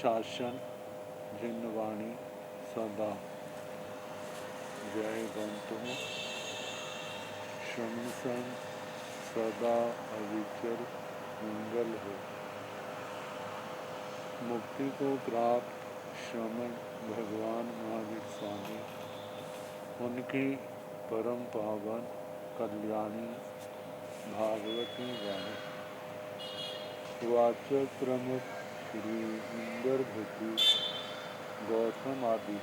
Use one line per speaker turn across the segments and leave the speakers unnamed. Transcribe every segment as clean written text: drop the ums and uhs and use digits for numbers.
शासन जिनवाणी सदा जय गंतुम शमसन सदा अविचल मंगल हो। मुक्ति को प्राप्त श्रमण भगवान महावीर स्वामी, उनकी परम पावन कल्याणी भागवती वाणी। वाचक प्रमुख श्री इंदर भृति गौतम आदि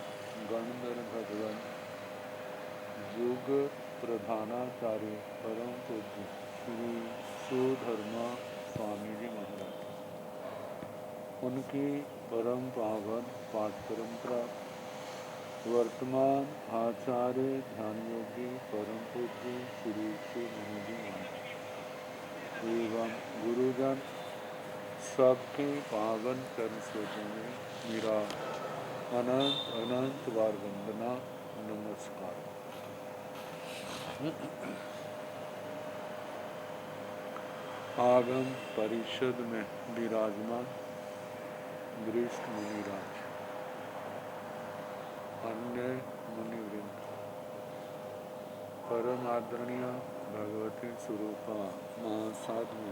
गणधर भगवान युग प्रधानाचार्य परम पूज्य श्री सुधर्मा स्वामी जी महाराज, उनकी परम पावन पाठ परंपरा वर्तमान आचार्य ध्यान योगी परम पूज्य श्री शिवमणि जी महाराज एवं गुरुजन सबके पावन चरण स्रोतों में मेरा अनंत अनंत बार वंदना नमस्कार। आगम परिषद में विराजमान वरिष्ठ मुनिराज, अन्य मुनिवृंद, परम आदरणीय भगवती स्वरूपा महासाधु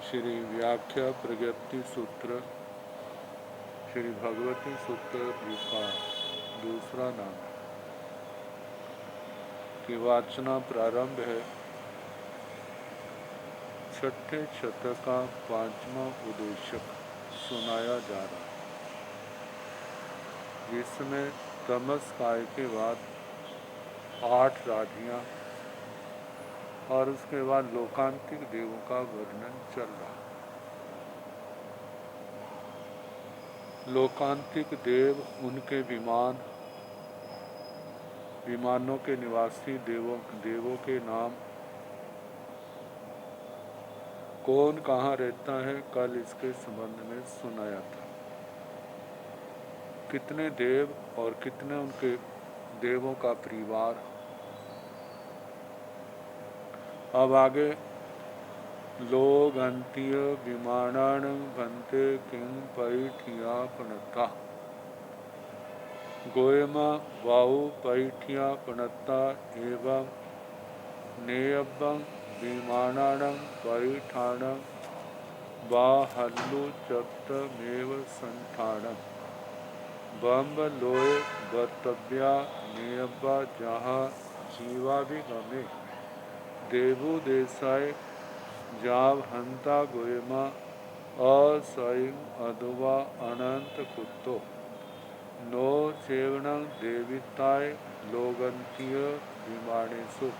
श्री व्याख्या प्रज्ञप्ति सूत्र श्री भगवती सूत्र का दूसरा नाम की वाचना प्रारंभ है। छठे शतक का 5वां उद्देशक सुनाया जा रहा है, जिसमें तमस काय के बाद 8 राधियां और उसके बाद लोकांतिक देवों का वर्णन चल रहा है। लोकांतिक देव, उनके विमानों के निवासी देवों के नाम, कौन कहाँ रहता है, कल इसके संबंध में सुनाया था। कितने देव और कितने उनके देवों का परिवार। अब आगे लोग अंत्य विमानान भन्ते किं पैठिया पणता, गोयमा वाहु पैठिया पणता एवं नेयबं विमानानं पैठानं बाहल्लु चप्तमेव संठानं बम्ब लोय बतव्या नेयब्बा जहाँ जीवा भी गमे देवु देसाय जाव हंता गोयमा असैं अदुवा अनंत कुत्तो नो चेवणं देविताय लोगंतीय विमानेषु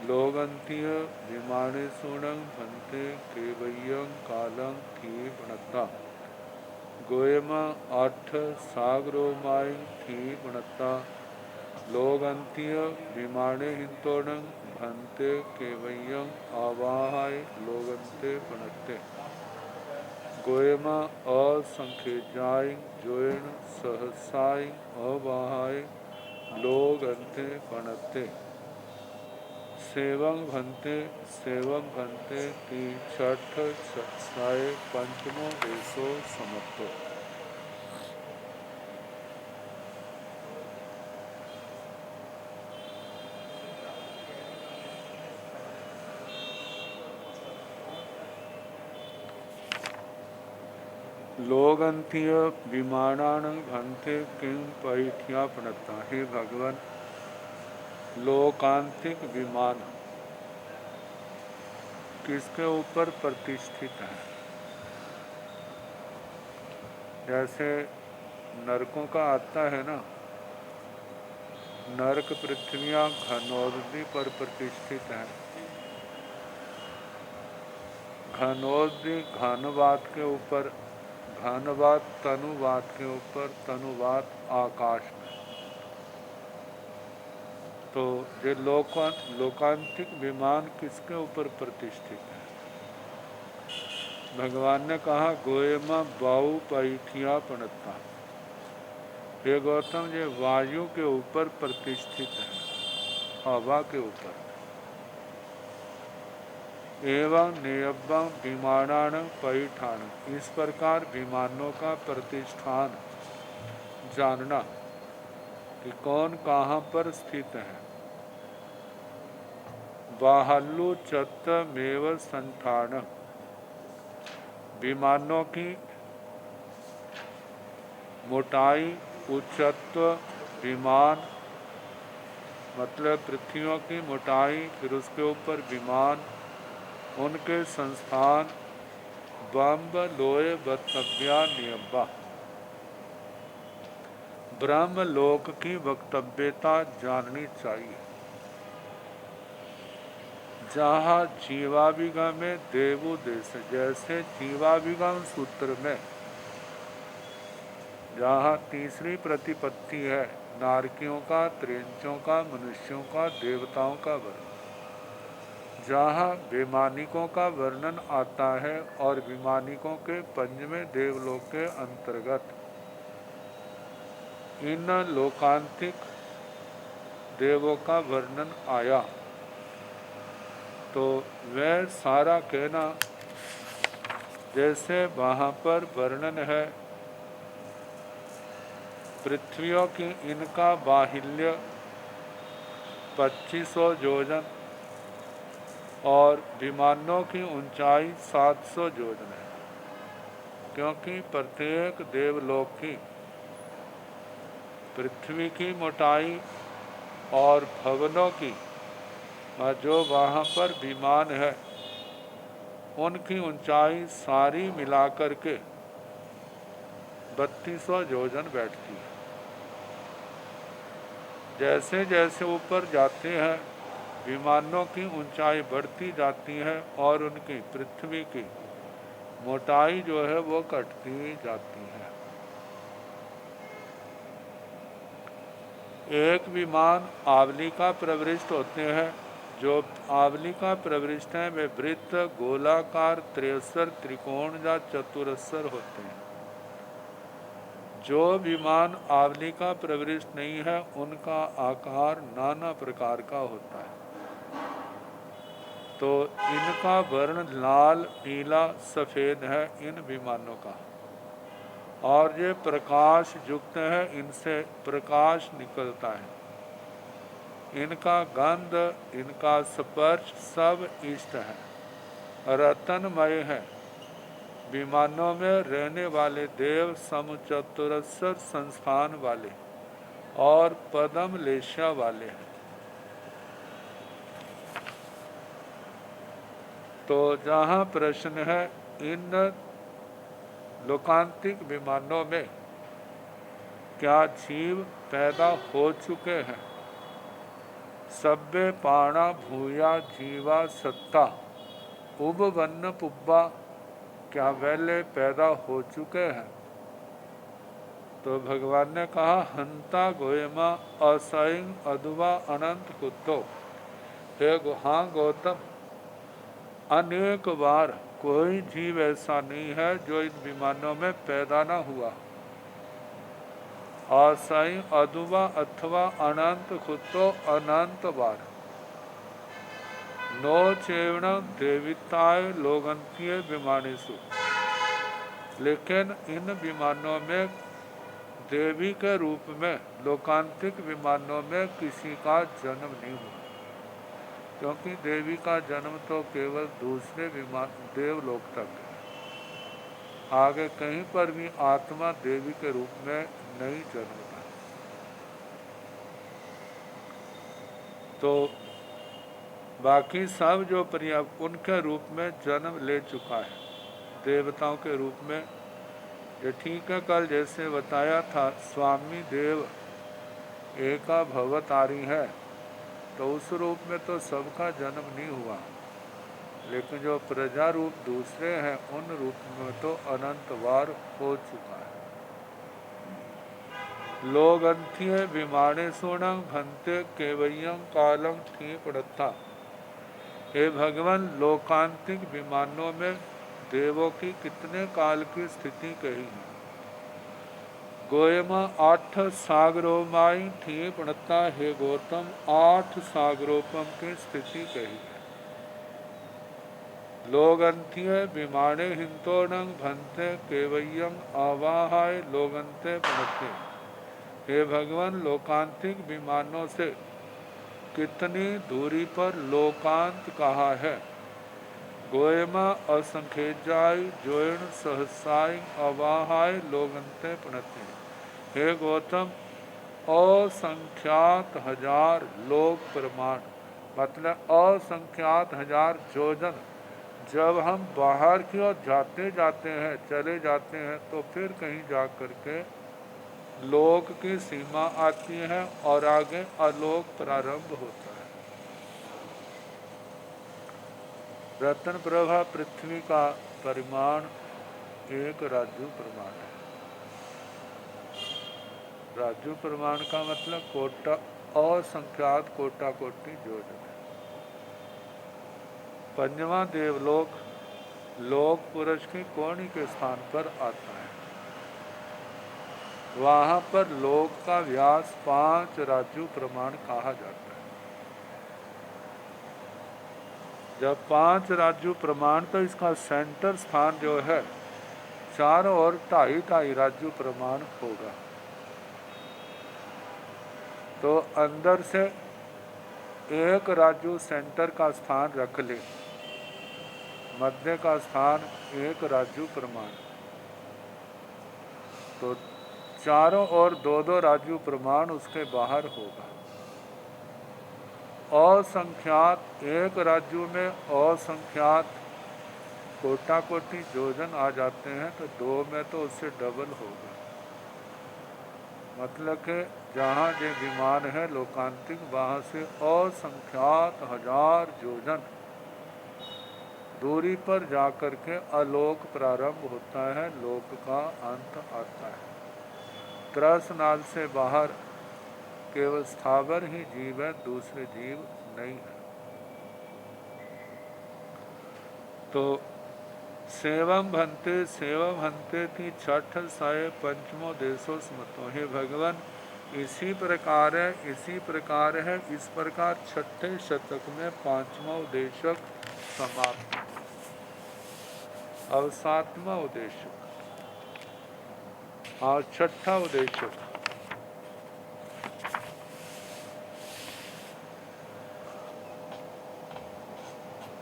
लोगंतीय विमानेषुणं भन्ते केवयं कालं की बनता गोयमा 8 सागरोमाय की बनता लोगंतीय विमाने हिंतोणं भन्ते केवयं आवाहाय लोगंते बनते गोयमा असंख्यजाय जोयन सहसाय अवाहाय लोगंते बनते सेवं भन्ते की छठ साय पंचमो देशो समत्तो। लोगंतीय विमानान भन्ते किं पैठिया पणता। हे भगवान, लोकांतिक विमान किसके ऊपर प्रतिष्ठित है? जैसे नरकों का आता है ना, नरक पृथ्वियां घनौदनी पर प्रतिष्ठित है। घनौदनी घनवात के ऊपर, घनवात तनुवात के ऊपर, तनुवात आकाश में। तो ये लोकांतिक विमान किसके ऊपर प्रतिष्ठित है? भगवान ने कहा गोयमा बाऊ पैठिया पणता। हे गौतम, ये वायु के ऊपर प्रतिष्ठित है, हवा के ऊपर। एवं नियब्बं विमानान पैठान, इस प्रकार विमानों का प्रतिष्ठान जानना कि कौन कहाँ पर स्थित है। बाहल्लु चत्तमेव संठान, विमानों की मोटाई, उच्चत्व, विमान मतलब पृथ्वियों की मोटाई, फिर उसके ऊपर विमान, उनके संस्थान, बम्ब लोय वक्तव्या नियब्बा, ब्रह्म लोक की वक्तव्यता जाननी चाहिए। जहाँ जीवाभिगम में देवोदेश, जैसे जीवाभिगम सूत्र में जहाँ तीसरी प्रतिपत्ति है नारकियों का, त्रेंचों का, मनुष्यों का, देवताओं का वर्णन, जहाँ वैमानिकों का वर्णन आता है और वैमानिकों के पंचवें देवलोक के अंतर्गत इन लोकांतिक देवों का वर्णन आया, तो वह सारा कहना जैसे वहाँ पर वर्णन है पृथ्वियों की, इनका बाहिल्य 2500 योजन और विमानों की ऊंचाई 700 योजन है, क्योंकि प्रत्येक देवलोक की पृथ्वी की मोटाई और भवनों की जो वहाँ पर विमान है उनकी ऊंचाई सारी मिलाकर के 3200 योजन बैठती है। जैसे जैसे ऊपर जाते हैं विमानों की ऊंचाई बढ़ती जाती है और उनकी पृथ्वी की मोटाई जो है वो घटती जाती है। एक विमान आवली का प्रविष्ट होते हैं, जो आवली का प्रविष्ट है वे वृत्त, गोलाकार, त्रिस्तर, त्रिकोण या चतुरस्र होते हैं। जो विमान आवली का प्रविष्ट नहीं है उनका आकार नाना प्रकार का होता है। तो इनका वर्ण लाल, पीला, सफ़ेद है इन विमानों का, और ये प्रकाश युक्त है, इनसे प्रकाश निकलता है। इनका गंध, इनका स्पर्श सब इष्ट है, रतनमय है। विमानों में रहने वाले देव समचतुरस्र संस्थान वाले और पदम लेशा वाले हैं। तो जहाँ प्रश्न है इन लोकांतिक विमानों में क्या जीव पैदा हो चुके हैं? सभ्य पाणा भूया जीवा सत्ता उबवन्न पुब्बा, क्या वैले पैदा हो चुके हैं? तो भगवान ने कहा हंता गोयमा असैंग अदुवा अनंत कुत्तो, हे हाँ गौतम, अनेक बार कोई जीव ऐसा नहीं है जो इन विमानों में पैदा ना हुआ। असैंग अदुवा अथवा अनंत कुत्तो, अनंत बार। नो चेवण देविताय लोगंतीय विमानेशु, लेकिन इन विमानों में देवी के रूप में लोकांतिक विमानों में किसी का जन्म नहीं हुआ, क्योंकि देवी का जन्म तो केवल दूसरे विमान देवलोक तक है। आगे कहीं पर भी आत्मा देवी के रूप में नहीं जन्मता। तो बाकी सब जो पर्याप्त उनके रूप में जन्म ले चुका है देवताओं के रूप में। ये ठीक है, कल जैसे बताया था स्वामी देव एका भवतारी है, तो उस रूप में तो सबका जन्म नहीं हुआ, लेकिन जो प्रजा रूप दूसरे हैं उन रूप में तो अनंत बार हो चुका है। लोग अंत्य विमाने सोणं भंते केवयं कालम थी पड़ता। हे भगवान, लोकांतिक विमानों में देवों की कितने काल की स्थिति कही है। गोयमा 8 सागरोमाई थी पड़ता, हे गौतम 8 सागरोपम की स्थिति कही है। लोगंथिय विमाने हिंतोणं भंते केवयं आवाहाय लोगंते पड़ते। हे भगवान, लोकांतिक विमानों से कितनी दूरी पर लोकांत कहा है। गोयमा असंख्यजाय जोयण सहसाय अवाहाय लोगंते पड़ते। हे गौतम, असंख्यात हजार लोक प्रमाण मतलब असंख्यात हजार योजन जब हम बाहर की ओर जाते जाते हैं, चले जाते हैं, तो फिर कहीं जा कर के लोक की सीमा आती है और आगे अलोक प्रारंभ होता है। रत्न प्रभा पृथ्वी का परिमाण एक राजू प्रमाण है। राजू प्रमाण का मतलब कोटा असंख्यात कोटा कोटि योजन है। पंचवां देवलोक लोक पुरुष की कोणि के स्थान पर आता है। वहां पर लोक का व्यास 5 राजू प्रमाण कहा जाता है। जब 5 राजू प्रमाण, तो इसका सेंटर स्थान जो है चारों ओर 2.5 राजू प्रमाण होगा। तो अंदर से एक राजू सेंटर का स्थान रख ले, मध्य का स्थान एक राजू प्रमाण, तो चारों ओर 2-2 राजू प्रमाण उसके बाहर होगा। असंख्यात एक राजू में असंख्यात कोटा कोटि योजन आ जाते हैं, तो 2 में तो उससे डबल होगा। मतलब कि जहाँ जो विमान है लोकांतिक, वहाँ से असंख्यात हजार योजन दूरी पर जाकर के अलोक प्रारंभ होता है, लोक का अंत आता है। त्रस नाल से बाहर केवल स्थावर ही जीव है, दूसरे जीव नहीं है। तो सेवम भंते की छठ साय पंचमो देशो स्मतो। हे भगवान, इसी प्रकार है, इस प्रकार छठे शतक में 5वां उद्देशक समाप्त। अब 7वां उद्देशक और छठा उद्देशक।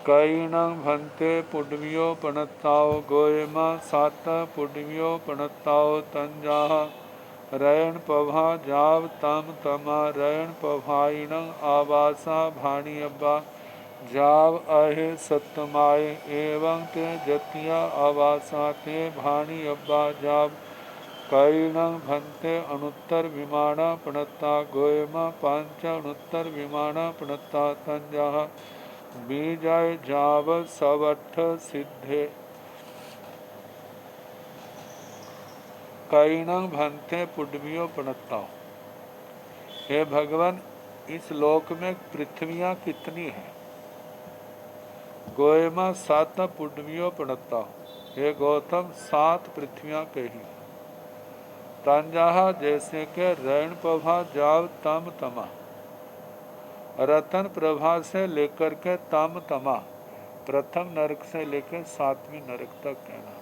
कईणं भंते पुडवियो पणत्ताओ गोयमा 7 पुडवियो पणत्ताओ तंजाह रयण पभा जाव तम तमा रयण पभाइणं आवासा भाणी अब्बा जाव अहे सत्यमाय एवं ते जतिया आवासा ते भाणी अब्बा जाव कईणं भंते अनुत्तर विमाना पणत्ता गोयमा 5 अनुत्तर विमाना पणत्ता तंजाह बीजाय जाव सवठ सिद्धे कईणं भंते पुडवियो पणत्ता। हे भगवान, इस लोक में पृथ्वियां कितनी हैं? गोयमा 7 पुडवियो पणत्ता। हे गौतम, 7 पृथ्वियां कही। तंजाहा जैसे के रैण प्रभा जाव तम तमा, रतन प्रभा से लेकर के तम तमा, प्रथम नरक से लेकर 7वीं नरक तक कहना।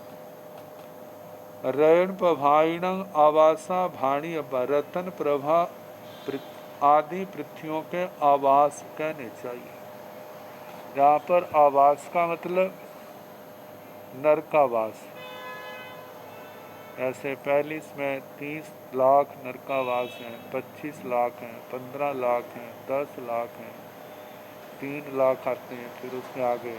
रैण प्रभाइणं आवासा भाणी अब्बा, रतन प्रभा आदि पृथ्वियों के आवास कहने चाहिए। जहाँ पर आवास का मतलब नरकावास। ऐसे 45 में 30 लाख नरकावास हैं, 25 लाख हैं, 15 लाख हैं, 10 लाख हैं, 3 लाख आते हैं, फिर उसके आगे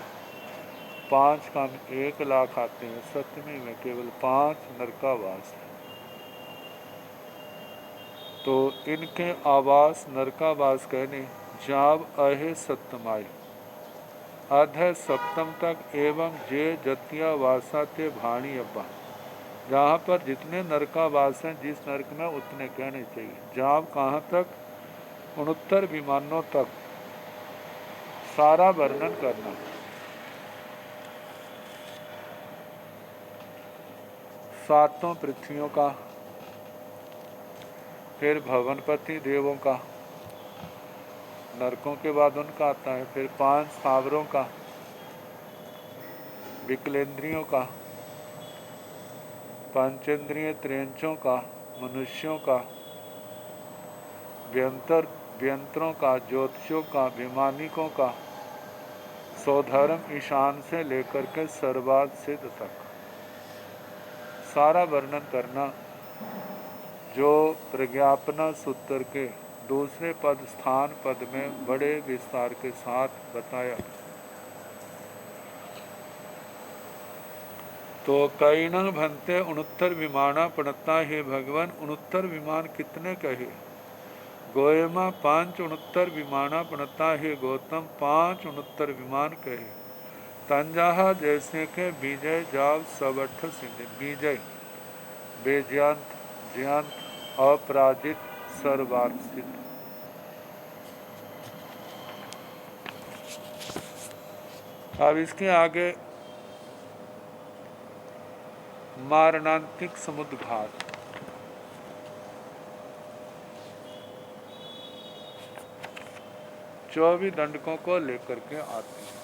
5 का 1 लाख आते हैं, 7वीं में केवल 5 नरकावास हैं। तो इनके आवास नरकावास कहने जाव अहे सप्तमाय, अध सप्तम तक एवं जे जतिया वासा ते भाणी अब्बा, जहाँ पर जितने नरकावास हैं जिस नरक में उतने कहने चाहिए। जाव कहाँ तक? 69 विमानों तक सारा वर्णन करना। सातों पृथ्वियों का, फिर भवनपति देवों का, नरकों के बाद उनका आता है, फिर 5 स्थावरों का, विकलेंद्रियों का, पंचेंद्रिय त्रियंचों का, मनुष्यों का, व्यंतरों का, ज्योतिषों का, विमानिकों का, सौधर्म ईशान से लेकर के सर्वाद सिद्ध तक सारा वर्णन करना, जो प्रज्ञापना सूत्र के दूसरे पद स्थान पद में बड़े विस्तार के साथ बताया। तो कई न भंते 69 विमाना पड़ता हे भगवान, 69 विमान कितने कहे? गोयमा 5 69 विमाना पड़ता हे गौतम, 5 69 विमान कहे। तंजाहा जैसे के विजय जाव सबठ सिंध, विजय बेजयंत जयंत अपराजित सर्वार्थ सिद्ध। अब इसके आगे मारणांतिक समुद्घात। चौबीस दंडकों को लेकर के आते हैं।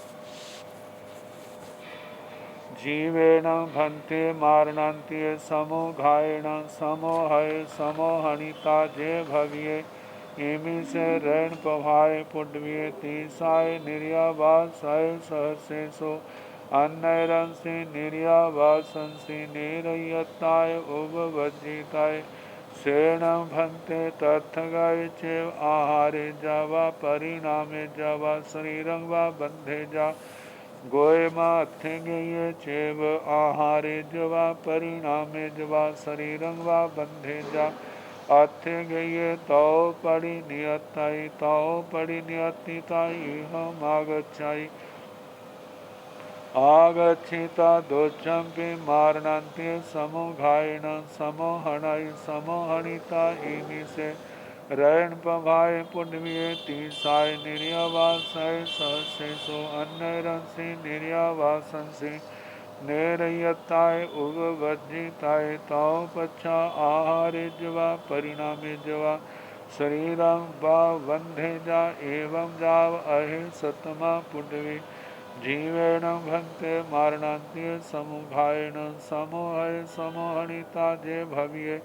जीवेण भंते मारणांत्य समोघायण समोहय समोहनिता जे भविये, इमी से रण पभाय पुडविये तीसाय निर्यावासाय सहसेसो, अन्नैरंसि निर्यावासंसि निरयताय उपवज्जिताय, सेणं भंते तर्थगाय चेव आहारे जावा परिणामे जावा शरीरं वा बंधे जा, गोयमा अथेंगे ये चेव आहारे जवा परिणामे जवा शरीरं वा बंधे जा, अथेंगे ये तौ पड़ी नियताई तौ पड़ी नियतिताई हम आगच्छाई, आगच्छिता दोचंपि मारणान्त्य समोघायण समोहणाय समोहणिता इमी से रण पभाय पुण्य तीसाय निर्यावासाय सहसेसो, अन्नरंसि निर्यावासंसि निरयताय उपवज्जिताय तौ पच्छा आहारे जवा परिणामे जवा शरीरं वा बंधे जा, एवं जाव अहे सतमा पुण्यवी, जीवेण भंते मारणान्त्य समुघायण समोहय समोहणिता जे भविये,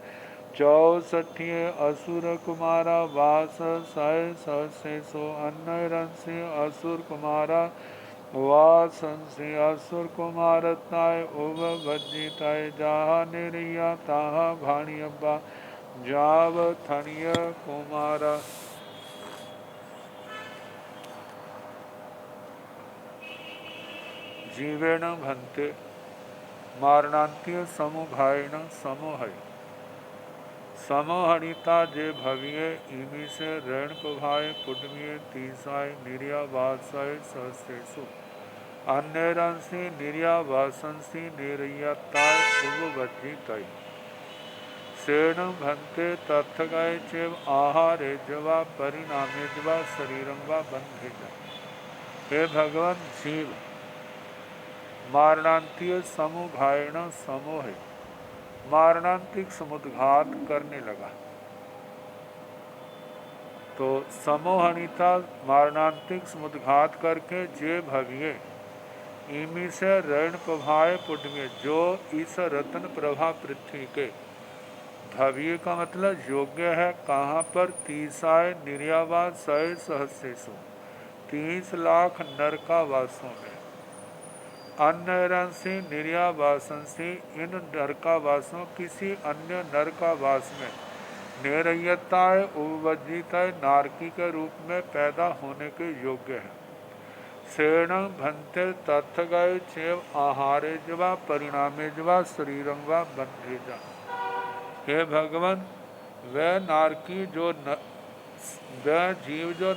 64 असुर कुमारा वास सय सहसेसो, अन्नरंसि असुर कुमारा वासंसि असुर कुमारताय उपवज्जिताय, जाहा निर्या ताहा भाणियब्बा जाव थनिय कुमारा। जीवेण भंते मारणान्त्य समोघायण समोहय समोहणिता जे भविये, इमी से ऋण पभाय पुण्य तीसाय निर्यावासाय सहसेसु, अन्यरंसि निर्यावासंसि निरयताय उपवज्जिताय, सेणं भंते तर्थगाय चेव आहारे जवा परिणामे जवा शरीरं वा बंधे जा। हे भगवान, जीव मारणांतीय समोघायण समोह मारणांतिक समुद्घात करने लगा। तो समोहनिता मारणांतिक समुद्घात करके जे भविये, इमी से रण प्रभाय पुण्य, जो इस रत्न प्रभा पृथ्वी के भव्य का मतलब योग्य है। कहाँ पर? तीसाय निर्यावासय सहस्रेशु, 30 लाख नरकावासों में। अन्य निर्यावासंसी, इन नरकावासों किसी अन्य नरकावास में निरयताय उपवज्जिताय नारकी के रूप में पैदा होने के योग्य है। सेणं भंते तथगय चेव आहारे जवा परिणामे जवा शरीरं वा बंधे जा। हे भगवान, वह नारकी जो वह जीव जो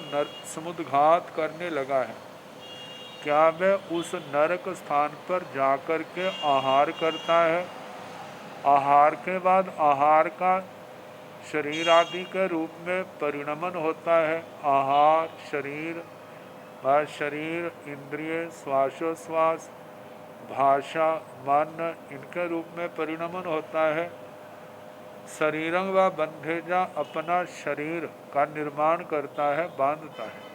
समुद्घात करने लगा है, क्या वह उस नरक स्थान पर जाकर के आहार करता है? आहार के बाद आहार का शरीर आदि के रूप में परिणमन होता है। आहार शरीर व शरीर, इंद्रिय, श्वासोश्वास, भाषा, मन, इनके रूप में परिणमन होता है। शरीरं व बंधेजा, अपना शरीर का निर्माण करता है, बांधता है।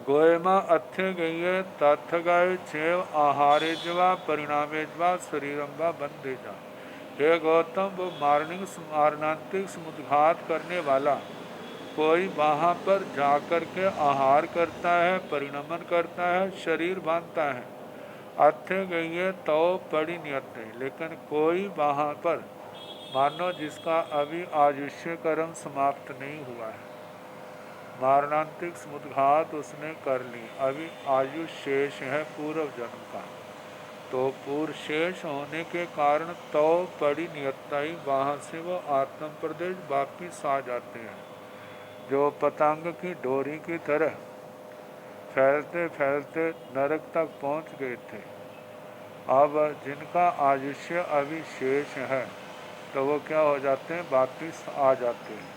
गोयमा अथ्य गये तथ गए चेव आहारे जवा परिणामे जवा शरीरम व बंधे जा। हे गौतम, वो मारणांतिक समुद्घात करने वाला कोई वहाँ पर जाकर के आहार करता है, परिणमन करता है, शरीर बांधता है। अथ्य गई तो पड़ी नियत नहीं, लेकिन कोई वहाँ पर मानो जिसका अभी आयुष्य कर्म समाप्त नहीं हुआ है, मारणांतिक समुद्घात उसने कर ली, अभी आयु शेष है पूर्व जन्म का, तो पूर्व शेष होने के कारण तो पड़ी नियतताई वहाँ से वो आत्म प्रदेश वापिस आ जाते हैं, जो पतंग की डोरी की तरह फैलते फैलते नरक तक पहुँच गए थे। अब जिनका आयुष्य अभी शेष है तो वो क्या हो जाते हैं, वापिस आ जाते हैं।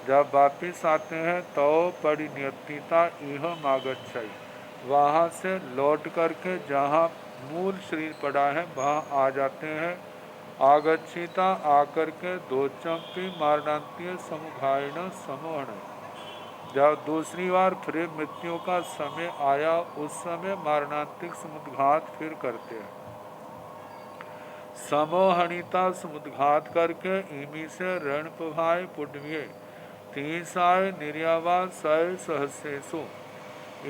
जब वापिस आते हैं तो परिनियतिता इह मागच्छई, वहाँ से लौट करके जहाँ मूल शरीर पड़ा है वहाँ आ जाते हैं। आगच्छिता आकर के दो चंपी मारणांतीय समुघायण समोहन, जब दूसरी बार फिर मृत्यु का समय आया उस समय मारणांतिक समुद्घात फिर करते हैं। समोहनिता समुद्घात करके इमी से रण प्रभाय पुण्य तीसाय निर्यावास सय सहस्रेशु,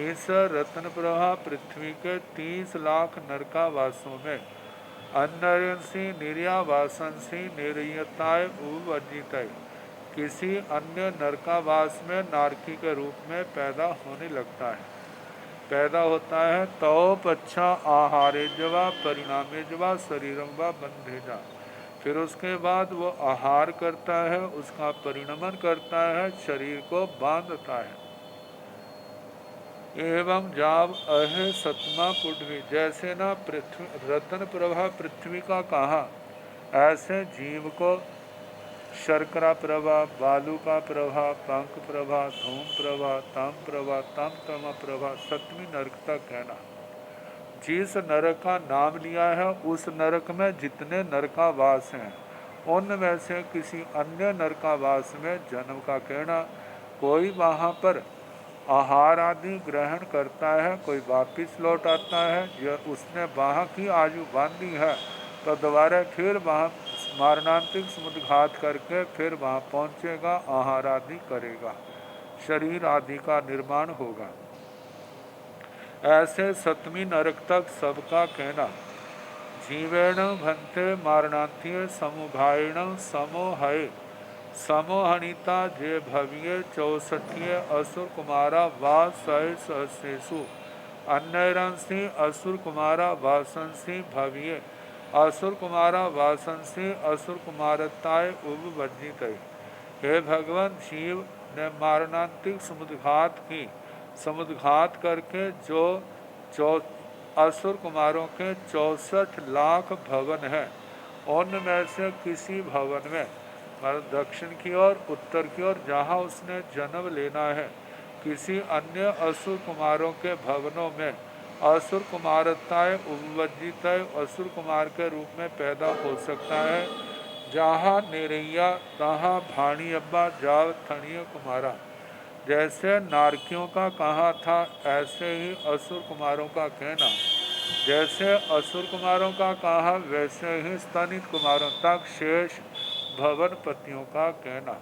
इस रत्न प्रभा पृथ्वी के 30 लाख नरकावासों में अन्नरसी निर्यावासंसी निर्यताय उवर्जित, किसी अन्य नरकावास में नारकी के रूप में पैदा होने लगता है, पैदा होता है। तो पच्छा आहारे जवा परिणामे जवा शरीरम व बंधेजा, फिर उसके बाद वो आहार करता है, उसका परिणमन करता है, शरीर को बांधता है। एवं जाव अहे सतमा पुण्य, जैसे ना पृथ्वी रत्न प्रभा पृथ्वी का कहा, ऐसे जीव को शर्करा प्रभा, बालू का प्रभा, पंख प्रभा, धूम प्रभा, तम प्रभा, तम तम प्रभा, सतवीं नरक तक कहना। जिस नरक का नाम लिया है उस नरक में जितने नरकावास हैं उनमें से किसी अन्य नरकावास में जन्म का कहना। कोई वहाँ पर आहार आदि ग्रहण करता है, कोई वापिस लौट आता है, यह उसने वहाँ की आयु बांधी है तो दोबारा फिर वहाँ मारणांतिक समुद्घात करके फिर वहाँ पहुँचेगा, आहार आदि करेगा, शरीर आदि का निर्माण होगा। ऐसे सतवीं नरक तक सबका कहना। जीवेण भंते मारणांतीय समुघायण समोहय, समोहनिता जे भव्य 64 असुर कुमारा वा सय सहस्रेशु, अन्यरंसी असुर कुमारा वासंसी भव्य, असुर कुमारा वासंसी असुर कुमारताय उपवर्जित। हे भगवान, शिव ने मारणांतिक समुद्घात करके जो असुर कुमारों के 64 लाख भवन हैं उनमें से किसी भवन में, मतलब दक्षिण की ओर उत्तर की ओर जहाँ उसने जन्म लेना है, किसी अन्य असुर कुमारों के भवनों में असुर कुमारताएँ उपवजित असुर कुमार के रूप में पैदा हो सकता है। जहाँ निरैया तहाँ भाणी अब्बा जाव थणीय कुमारा, जैसे नारकियों का कहा था ऐसे ही असुर कुमारों का कहना, जैसे असुर कुमारों का कहा वैसे ही स्तनित कुमारों तक शेष भवन पतियों का कहना।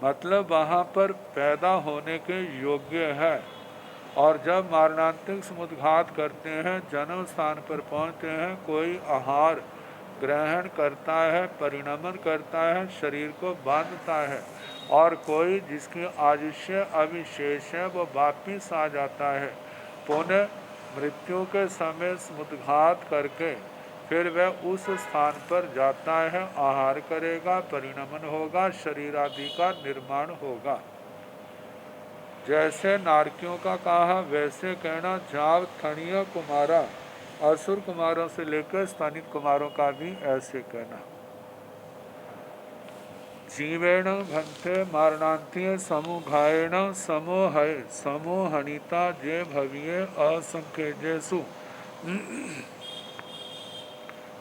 मतलब वहाँ पर पैदा होने के योग्य है। और जब मारणांतिक समुद्घात करते हैं, जन्म स्थान पर पहुँचते हैं, कोई आहार ग्रहण करता है, परिणमन करता है, शरीर को बांधता है, और कोई जिसकी आयुष्य अविशेष है वो वापिस आ जाता है। पुनः मृत्यु के समय समुद्घात करके फिर वह उस स्थान पर जाता है, आहार करेगा, परिणमन होगा, शरीर आदि का निर्माण होगा। जैसे नारकियों का कहा वैसे कहना। जाव थणीय कुमारा, असुर कुमारों से लेकर स्तनित कुमारों का भी ऐसे कहना। जीवेण भंते मारणांतीय समुघायण समोहय, समोहनिता जे भविये असंख्य जैसु,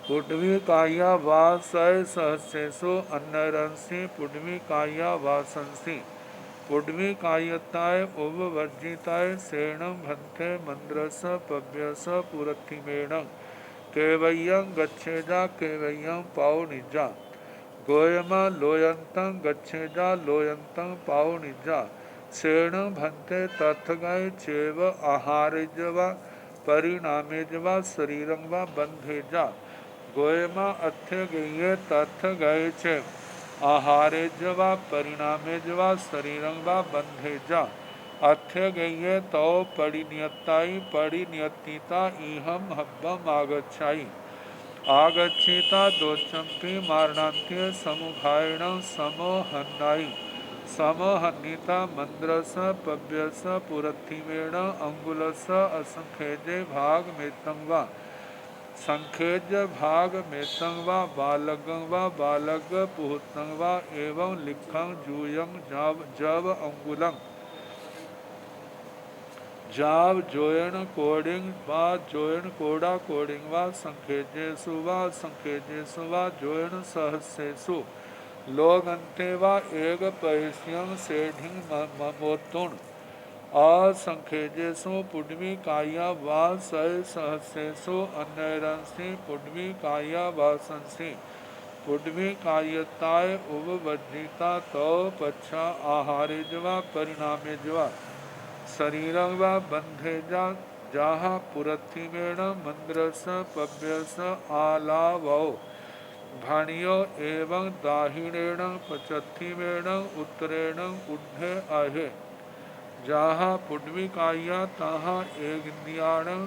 पुडवी काया वासय सहस्रेशु, अन्नरंसी पुडवी काया वासंसी, पुड्वी कायताय उपवर्जिताय सेणं भन्ते मंद्रस पव्यस पुरथिमेण केवय्यं गच्छेजा केवय्यं पावनिजा गोयमा लोयन्तं गच्छेजा लोयन्तं पावनिजा सेणं भन्ते तथगय चेव आहारेजवा परिणामेजवा शरीरं वा बंधेजा गोयमा अथ्य गये तथ गये चे आहारेजवा परिणामेजवा शरीरं वा बंधेजा अथ्य गये तौ परिनियताई परिनियतिता इहम हब्बम आगच्छाई आगच्छिता दोचंपी मारणान्त्य समुघायण समोहन्नाई समोहन्निता मंद्रस पव्यस पुरथिमेण अंगुलस असंखेजे भाग मेतं वा संखेज भाग मेतं वा बालगं वा बालग पुहुतं वा एवं लिखं जूयं जव अंगुलं जाव जोयण कोडिंग वा जोयण कोड़ा कोडिंग वा संखेजेसु वा जोयण सहस्येसु लोग अंते वा एक पैस्यं सेढ़िंग ममोतुण असंखेजेसु पुड्वी काया वा सय सहस्येसु अन्यरंसि पुड्वी काया वासंसि पुड्वी कायताय उपवज्जिता तो पच्छा आहारेजवा परिणामेजवा शरीरं वा बंधेजा जाहा पुरथिमेण मंद्रस पव्यस आलावो भाणियो एवं दाहिणेण पचथिमेण उत्तरेण उड्ढे आहे जाहा पुड्वी काया ताहा एक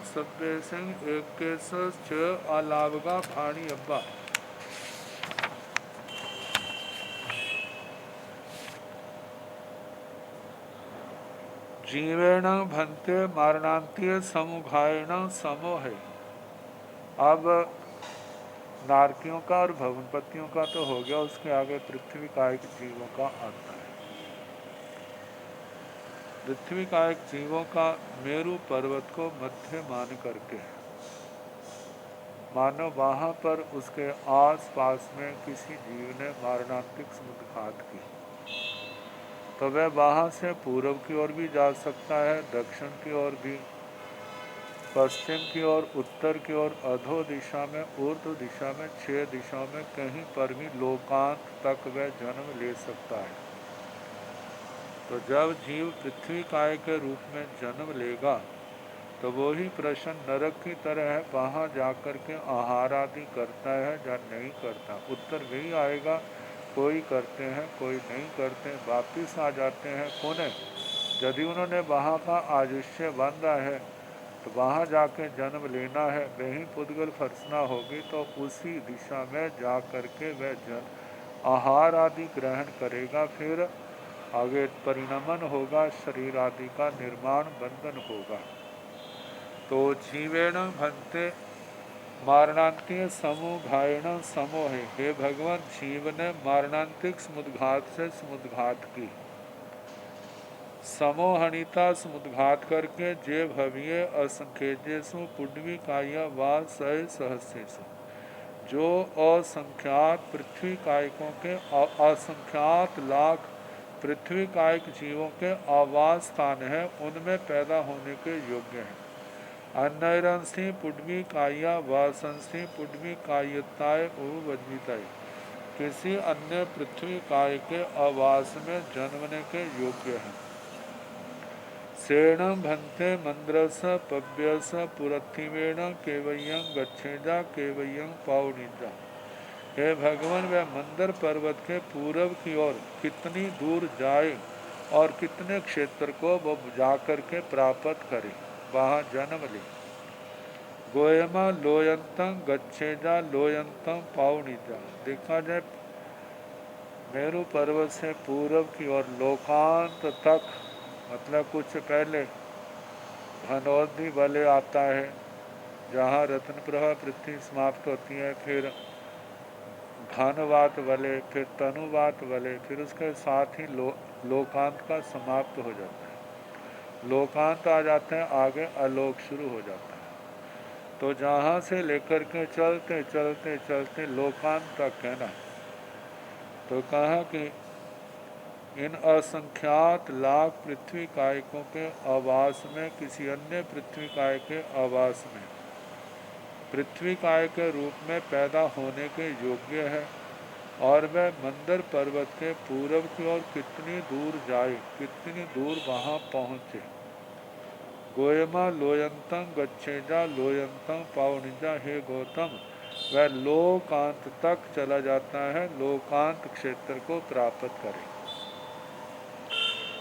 सभ्यसिंह एकेश च आलावगा भाणी अब्बा जीवेण भन्ते मारणांतीय समुघायण समोह। अब नारकियों का और भवनपतियों का तो हो गया, उसके आगे पृथ्वी कायिक जीवों का आता है। पृथ्वी कायिक जीवों का मेरु पर्वत को मध्य मान करके मानो वहां पर उसके आस पास में किसी जीव ने मारणांतिक समुद्घात की तो वह वहां से पूर्व की ओर भी जा सकता है, दक्षिण की ओर भी, पश्चिम की ओर, उत्तर की ओर, अधो दिशा में, ऊर्ध्व दिशा में, 6 दिशाओं में कहीं पर भी लोकांत तक वह जन्म ले सकता है। तो जब जीव पृथ्वी काय के रूप में जन्म लेगा तो वो ही प्रश्न नरक की तरह है, वहाँ जाकर के आहार आदि करता है या नहीं करता। उत्तर वही आएगा, कोई करते हैं कोई नहीं करते, वापिस आ जाते हैं पुनः। यदि उन्होंने वहाँ का आयुष्य बांधा है तो वहाँ जाके जन्म लेना है, वहीं पुद्गल फर्सना होगी तो उसी दिशा में जा करके वह आहार आदि ग्रहण करेगा, फिर आगे परिणमन होगा, शरीर आदि का निर्माण बंधन होगा। तो जीवेण भन्ते मारणांतिक समुघायण समोह। हे भगवान, जीव ने मारणांतिक समुद्घात से समुद्घात की, समोहनिता समुद्घात करके जे भव्य असंख्यजेसु पुड्वी काया वा सय सहस्येसु, जो असंख्यात पृथ्वी कायकों के असंख्यात लाख पृथ्वी कायक जीवों के आवास स्थान है, उनमें पैदा होने के योग्य हैं। अन्नरंसी पुड्वी काया वासंसी पुड्वी कायताय उपवज्जिताय, किसी अन्य पृथ्वी काय के आवास में जन्मने के योग्य हैं। सेणं भन्ते मंद्रस पव्यस पुरथिमेण केवयं गच्छेजा केवयं पावनिजा। हे भगवान, वह मंदर पर्वत के पूर्व की ओर कितनी दूर जाए और कितने क्षेत्र को वो जाकर के प्राप्त करे, वहाँ जन्म ले। गोयमा लोयंतं गच्छेजा लोयंतं पावनिजा। देखा जाए मेरु पर्वत से पूर्व की ओर लोकांत तक, मतलब कुछ पहले धनौदी वलय आता है जहाँ रत्न प्रभा पृथ्वी समाप्त होती है, फिर धनवात वलय, फिर तनुवात वलय, फिर उसके साथ ही लोकांत का समाप्त हो जाता है। लोकांत आ जाते हैं, आगे आलोक शुरू हो जाता है। तो जहाँ से लेकर के चलते चलते चलते लोकांत तक है ना, तो कहा कि इन असंख्यात लाख पृथ्वी कायकों के आवास में किसी अन्य पृथ्वी काय के आवास में पृथ्वी काय के रूप में पैदा होने के योग्य है, और वह मंदर पर्वत के पूरब की ओर कितनी दूर जाए, कितनी दूर वहां पहुंचे। गोयमा लोयंतम गच्छेजा लोयंतम पावनिजा, हे गौतम वह लोकांत तक चला जाता है, लोकांत क्षेत्र को प्राप्त करे।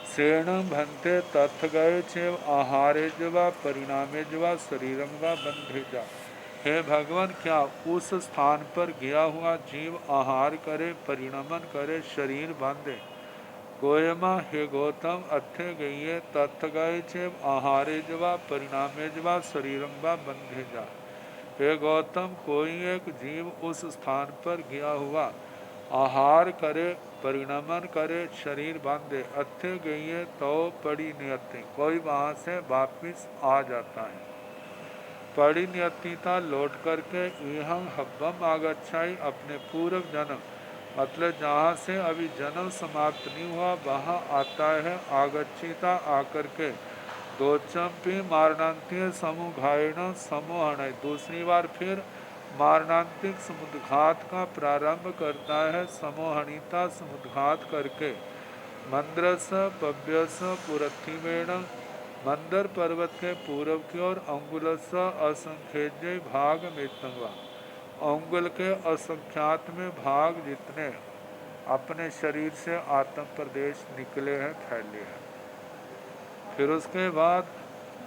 सेणम भंते तथ गए छेव आहारे जवा परिणामे जवा शरीरम व बंधे जा। हे भगवान, क्या उस स्थान पर गया हुआ जीव आहार करे, परिणमन करे, शरीर बांधे। गोयमा, हे गौतम अथे गई तथ गए छेव आहारे जवा परिणामे जवा शरीरम व बंधे जा। हे गौतम, कोई एक जीव उस स्थान पर गया हुआ आहार करे, परिणमन करे, शरीर बांधे। अथे गई तो पड़ी नियति, कोई वहां से वापिस आ जाता है। पड़ी नियतिता लौट करके इहं हब्बम आगच्छाई, अपने पूर्व जन्म मतलब जहाँ से अभी जन्म समाप्त नहीं हुआ वहाँ आता है। आगच्छिता आकर के दो चंपी मारणांतिक समुघायण समोहन, दूसरी बार फिर मारणांतिक समुद्घात का प्रारंभ करता है। समोहनिता समुद्घात करके मंद्रस पव्यस पुरथिमेण, मंदर पर्वत के पूर्व की ओर अंगुलस असंख्य भाग में तंगवा, अंगुल के असंख्यात में भाग जितने अपने शरीर से आत्म प्रदेश निकले हैं, फैले हैं। फिर उसके बाद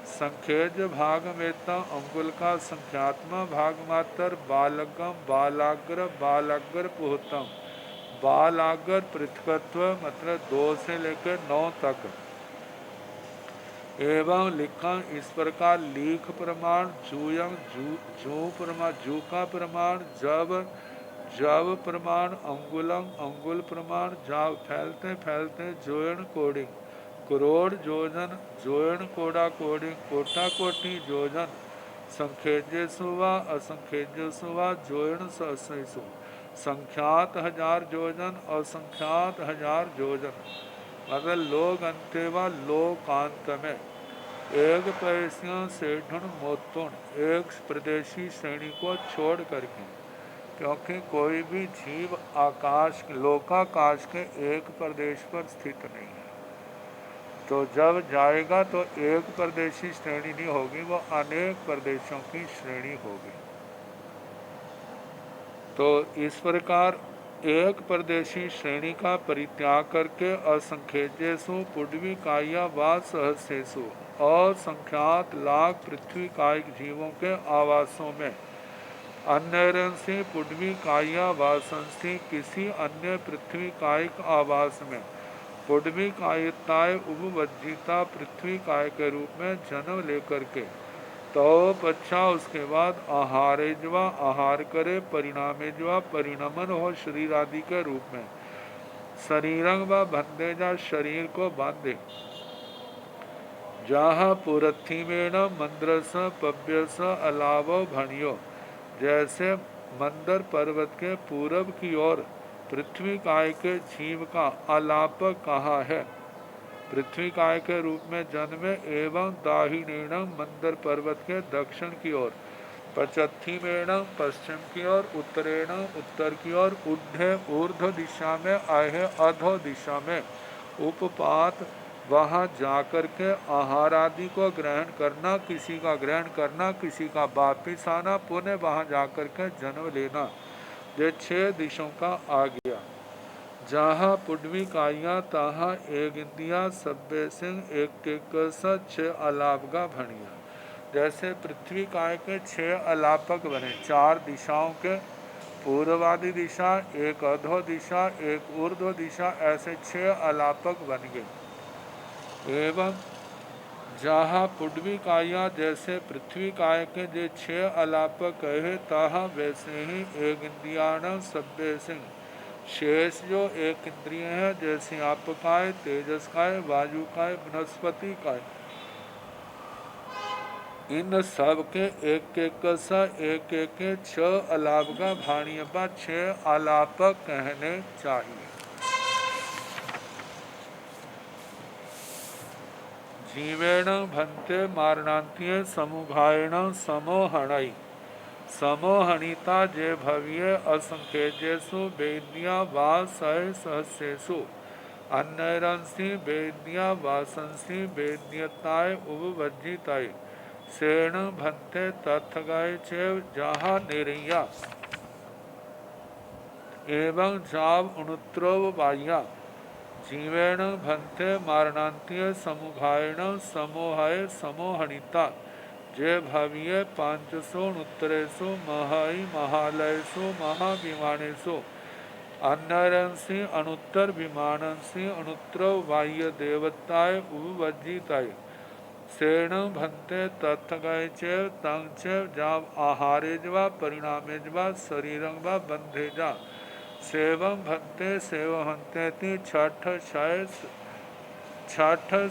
संखेज भाग में अंगुल का संख्यात्मा भाग मात्र बालगम बालाग्र बालाग्र पुहतम, बालाग्र पृथकत्व मतलब 2 से लेकर 9 तक। एवं लिखा इस प्रकार लिख प्रमाण जूयं जू प्रमाण, जू का प्रमाण, जब प्रमाण, अंगुलम अंगुल प्रमाण, जाव फैलते फैलते जोयन कोडिंग, करोड़ जोजन, जोयन कोड़ा कोडिंग, कोटा कोटि जोजन, संखेजेसु व असंखेजेसु व जोयन सहस्रेषु, संख्यात हजार जोजन, असंख्यात हजार जोजन। मतलब लोग अंते व लोकांत में एक पैसियों से ढूंढ मोतुण, एक प्रदेशी श्रेणी को छोड़ करके, क्योंकि कोई भी जीव आकाश लोकाकाश के एक प्रदेश पर स्थित नहीं है। तो जब जाएगा तो एक प्रदेशी श्रेणी नहीं होगी, वो अनेक प्रदेशों की श्रेणी होगी। तो इस प्रकार एक प्रदेशी श्रेणी का परित्याग करके असंख्येजेसु पुड्वी काया व सहस्रेषु, और संख्यात लाख पृथ्वी कायिक जीवों के आवासों में अन्य पुड्वी काया वासंस्थी, किसी अन्य पृथ्वी कायिक आवास में पुड्वी कायिकताएं उपवज्जिता पृथ्वी काय के रूप में जन्म लेकर के तो अच्छा उसके बाद आहारेजवा आहार करे, परिणामेजवा परिणमन हो शरीर आदि के रूप में, शरीरंग व बंधेजा शरीर को बांधे। जहाँ पुरथिमेण मंद्रस पव्यस अलाव भणियो, जैसे मंदर पर्वत के पूरब की ओर पृथ्वी काय के जीव का आलाप कहा है, पृथ्वी काय के रूप में जन्मे। एवं दाहिनेण मंदर पर्वत के दक्षिण की ओर, पश्चिमेण पश्चिम की ओर, उत्तरेण उत्तर की ओर, ऊर्ध्वे ऊर्ध्व दिशा में, आहे अधो दिशा में उपपात, वहाँ जाकर के आहार आदि को ग्रहण करना, किसी का ग्रहण करना, किसी का वापिस आना, पुनः वहाँ जाकर के जन्म लेना। ये 6 दिशों का आ गया। जहाँ पुड्वी काया तहाँ एक इंदिया सब्बे सिंह एक एक 6 अलापका भणिया। जैसे पृथ्वी काय के 6 अलापक बने, 4 दिशाओं के, पूर्वादि दिशा, एक अधो दिशा, एक ऊर्ध्व दिशा, ऐसे 6 अलापक बन गए। एवं जहाँ पुड्वी काया जैसे पृथ्वी काय के जो 6 अलापक कहे, तहाँ वैसे ही एक इंद्रियाण सब्बे सिंह, शेष जो एक इंद्रिय है, जैसे आप काय, तेजस काय, वायु काय, वनस्पति काय, इन सब के एक एक 6 अलापका भाणियपा 6 अलापक कहने चाहिए। जीवेण भन्ते मारणांत्य समुघायण समोहणई समोहणिता जे भव्य असंख्येजेषु वेद्या वा सह सहस्रेषु अन्यरंसि वेद्या वासंसि वेद्यताय उपवज्जिताय सेण भन्ते तथगाय चेव जहा निरैया एवं जाव उनुत्रोव बाह्या जीवेण भन्ते मारणांत्य समुघायण समोहाय समोहणिता जे भव्य पांचसोनुत्तरेषु महाई महालयसु महाविमानेषु अन्नरंसि अनुत्तर विमानंसि अनुत्रो बाह्य देवताय उपवज्जिताय सेण भन्ते तथगय चेव तंग चेव जाव आहारेजवा परिणामेजवा शरीरंगवा बंधेजा सेवं भन्ते सेवहंतेति छठ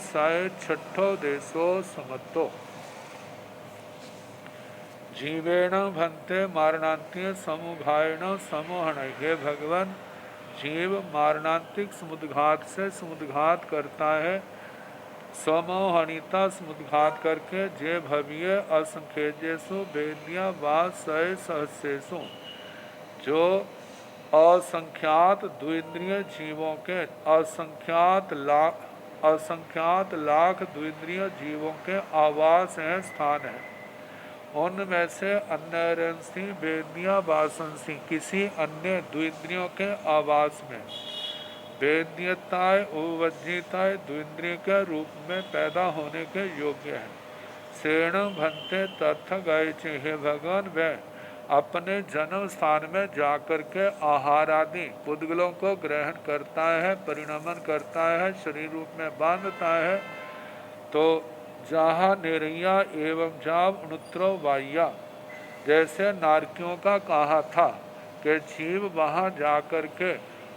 साय छठो देशो समत्तो जीवेण भन्ते मारणांत्य समुघायण समोहन। हे भगवान, जीव मारणांतिक समुद्घात से समुद्घात करता है, समोहनिता समुद्घात करके जे भव्य असंख्येजेषु वेद्या वा सय सहस्रेषु जो असंख्यात द्विन्द्रिय जीवों के असंख्यात लाख द्विन्द्रिय जीवों के आवास है, स्थान है, उनमें से अन्यरंसी वेद्या वासंसी किसी अन्य द्विन्द्रियों के आवास में वेद्यताय उपवज्जिताय द्विन्द्रिय के रूप में पैदा होने के योग्य है। सेण भन्ते तथ गए। हे भगवान, वह अपने जन्म स्थान में जाकर के आहार आदि पुद्गलों को ग्रहण करता है, परिणमन करता है, शरीर रूप में बांधता है, तो जहाँ निरैया एवं जाव उनुत्रो वाह्या, जैसे नारकियों का कहा था कि जीव वहाँ जाकर के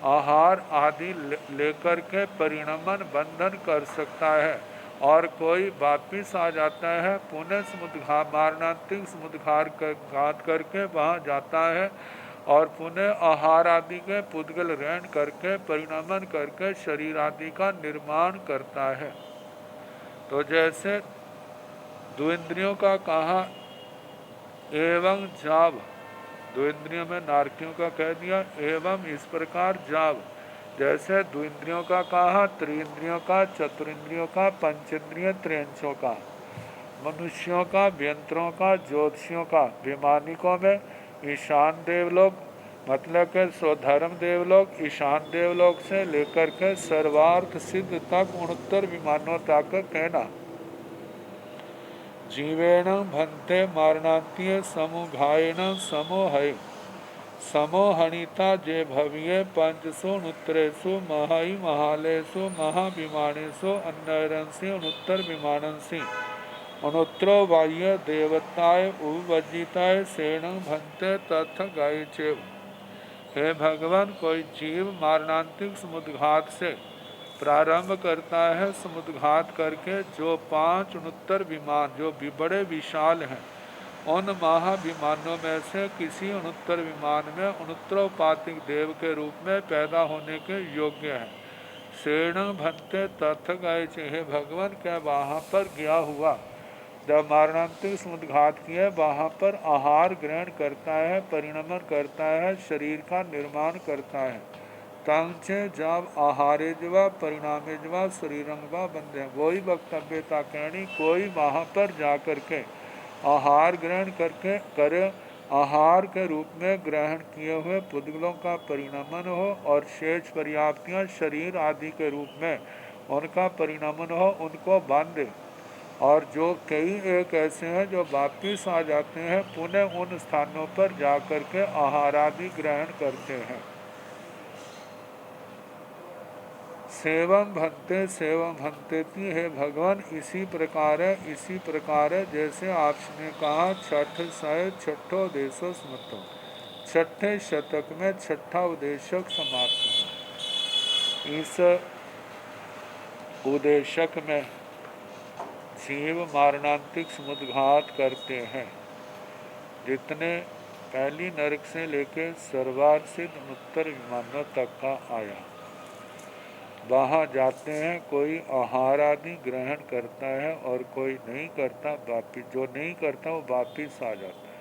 आहार आदि लेकर के परिणमन बंधन कर सकता है, और कोई वापिस आ जाता है, पुनः समुद्घात मारणांतिक समुद्घात करके वहाँ जाता है और पुनः आहार आदि के पुद्गल ग्रहण करके परिणमन करके शरीर आदि का निर्माण करता है। तो जैसे द्विन्द्रियों का कहा एवं जाव, द्विन्द्रियों में नारकियों का कह दिया, एवं इस प्रकार जाव, जैसे द्विन्द्रियों का कहा, त्रिइंद्रियों का, चतुरिंद्रियों का, पंचेंद्रिय त्रियंशों का, मनुष्यों का, व्यंतरों का, ज्योतिषियों का, विमानिकों में ईशान देवलोक मतलब के स्वधर्म देवलोक, ईशान देवलोक से लेकर के सर्वार्थ सिद्ध तक उनोत्तर विमानों तक कहना। जीवेण भन्ते मारणांत्य समुघायण समोहय समोहनिता जे भव्य पंचसु नुत्रेषु महाई महालेषु महाविमानेषु अन्नरंसि अनुत्तर विमानंसि अनुत्रो बाह्य देवताय उपवज्जिताय सेण भन्ते तथ गाय चेव। हे भगवान, कोई जीव मारणांतिक समुद्घात से प्रारंभ करता है, समुद्घात करके जो 5 उनुत्तर विमान जो भी बड़े विशाल हैं, उन महाविमानों में से किसी उनुत्तर विमान में उनुत्रोपातिक देव के रूप में पैदा होने के योग्य है। सेण भन्ते तथ गए। हे भगवान, क्या वहाँ पर गया हुआ जब मारणांतिक समुद्घात किए वहाँ पर आहार ग्रहण करता है, परिणमन करता है, शरीर का निर्माण करता है, तंचे जब आहारेजवा परिणामेजवा शरीरंगवा बंधे। वही वक्तव्यता कहनी, कोई वहाँ पर जा कर के आहार ग्रहण करके करे, आहार के रूप में ग्रहण किए हुए पुद्गलों का परिणमन हो और शेष पर्याप्तियाँ शरीर आदि के रूप में उनका परिणमन हो, उनको बांधे। और जो कई एक ऐसे हैं जो वापिस आ जाते हैं, पुनः उन स्थानों पर जा कर के आहार आदि ग्रहण करते हैं। सेवम भंतेति। है भगवान, इसी प्रकार है जैसे आपने कहा छठ साय छठो देशो स्मृतो, छठे शतक में छठा उदेशक समाप्त है। इस उदेशक में जीव मारणांतिक समुद्घात करते हैं। जितने पहली नरक से लेकर सर्वार सिद्ध उत्तर विमानों तक का आया, वहाँ जाते हैं, कोई आहार आदि ग्रहण करता है और कोई नहीं करता, वापिस जो नहीं करता वो वापिस आ जाता है।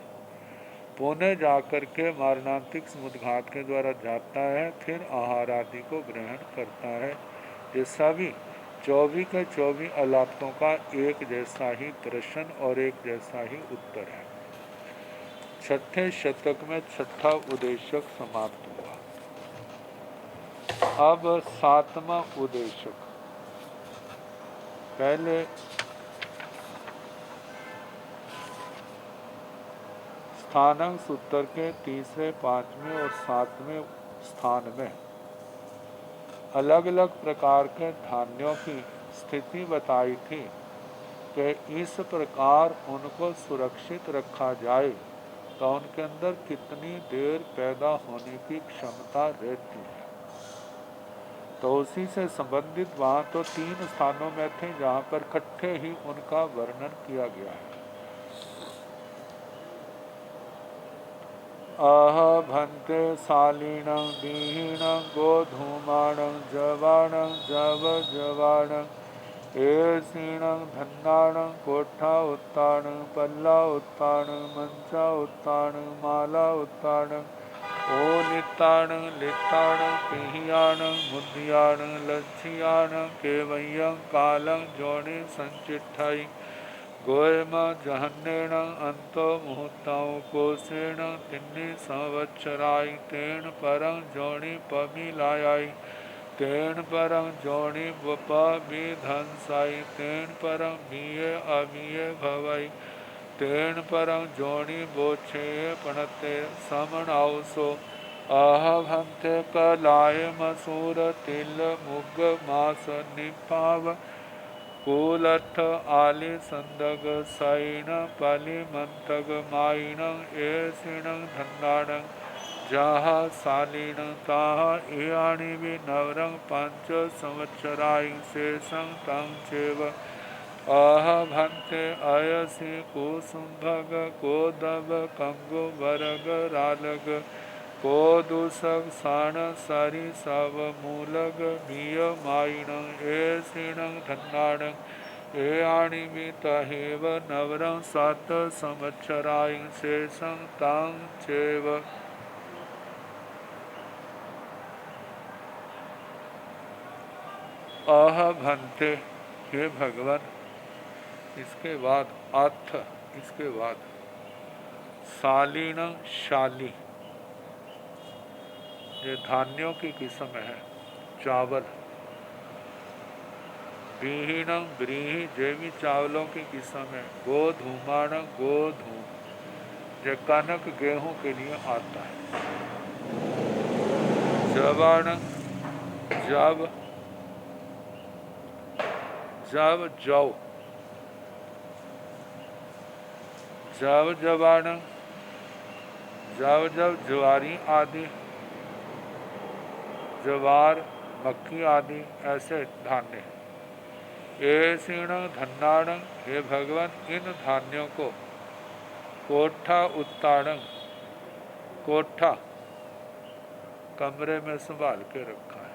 पुणे जाकर के मारणांतिक समुद्घात के द्वारा जाता है, फिर आहार आदि को ग्रहण करता है। ये सभी 24 के 24 अलाप्तों का एक जैसा ही प्रश्न और एक जैसा ही उत्तर है। छठे शतक में छठा उद्देशक समाप्त हुआ। अब सातवां उद्देशक। पहले स्थानांक सूत्र के तीसरे, पांचवें और सातवें स्थान में अलग अलग प्रकार के धान्यों की स्थिति बताई थी कि इस प्रकार उनको सुरक्षित रखा जाए तो उनके अंदर कितनी देर पैदा होने की क्षमता रहती है। तो उसी से संबंधित वहाँ तो 3 स्थानों में थे जहाँ पर इकट्ठे ही उनका वर्णन किया गया है। आह भंते शालीणं दीहिणं गोधूमाणं जवाणं जव जवाणं एसीणं धन्नाणं कोठा उत्ताणं पल्ला उत्ताणं मंचा उत्ताणं माला उत्ताणं ओलिताणं लिताणं पिहियाणं मुद्दियाणं लच्छियाणं केवय्यं कालं जोणि संचिट्ठाई गोयम जहन्नेण अंतो मुहूर्ताओं कोसेण तिन्नी संवत्सराई तेन परं जोणि पमिलायाई तेन परं जोणि विधंसाई तेन परं मीये अमीये भवई तेन परं जोणि बोछे पणते समणाउसो आह भंते कलाय मसूर तिल मुग मास निपाव कुलथ आलि संदग साइन पाली मंतग माइन एसिण धन्नाणं जहा शालीण ताह इयाणि विनवरं 5 संवत्सराय शेषं तं चेव आह भंते अयसि कुसुम्भग कोदव कंगु वरग रालग कोदुसग साण सारी सव मूलग मीय माइन एसिण धन्नाणं एयाणि तहेव नवरं 7 संवत्सराय शेषं तं चेव। आह भंते, हे भगवान। इसके बाद अर्थ, इसके बाद शालीण, शाली, ये धान्यों की किस्म है, चावल। ब्रीहीण, ब्रीही, ये भी चावलों की किस्म है। गोधूमाण, गोधूम, ये कनक गेहूं के लिए आता है। जवाण, जव, जव जौ, जव जवाण, जव जव ज्वारी आदि, ज्वार, मक्की आदि ऐसे धान्य। एसीण धन्नाण, हे भगवान, इन धान्यों को कोठा उत्तारण, कोठा कमरे में संभाल के रखा है।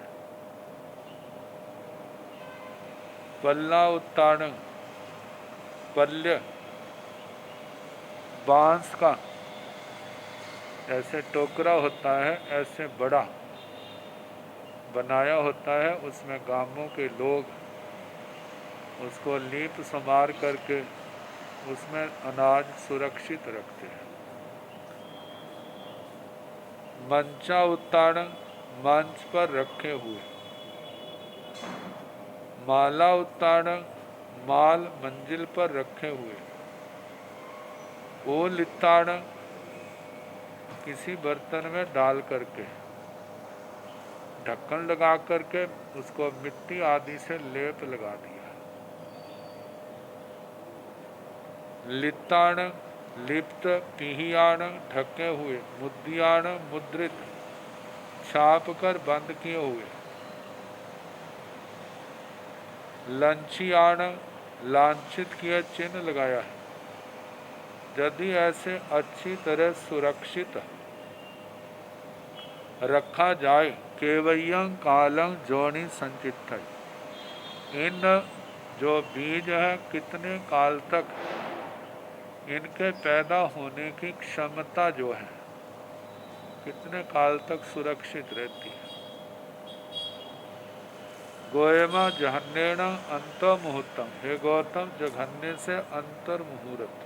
पल्ला उत्तारण, पल्य बांस का ऐसे टोकरा होता है, ऐसे बड़ा बनाया होता है, उसमें गांवों के लोग उसको लीप संवार करके उसमें अनाज सुरक्षित रखते हैं। मंचा उत्तारण, मंच पर रखे हुए। माला उत्तारण, माल मंजिल पर रखे हुए। ओ लितारण, किसी बर्तन में डाल करके ढक्कन लगा करके उसको मिट्टी आदि से लेप लगा दिया। लिताण, लिप्त, पिहियाण, ढके हुए। मुद्दियाण, मुद्रित, छाप कर बंद किए हुए। लंचियाण, लांछित किया, चिन्ह लगाया है। यदि ऐसे अच्छी तरह सुरक्षित रखा जाए केवयं कालं जोनि संचित है। इन जो बीज है कितने काल तक इनके पैदा होने की क्षमता जो है कितने काल तक सुरक्षित रहती है। गोयमा जहन्नेण अंत मुहूर्तम, हे गौतम जघन्य से अंतर मुहूर्त।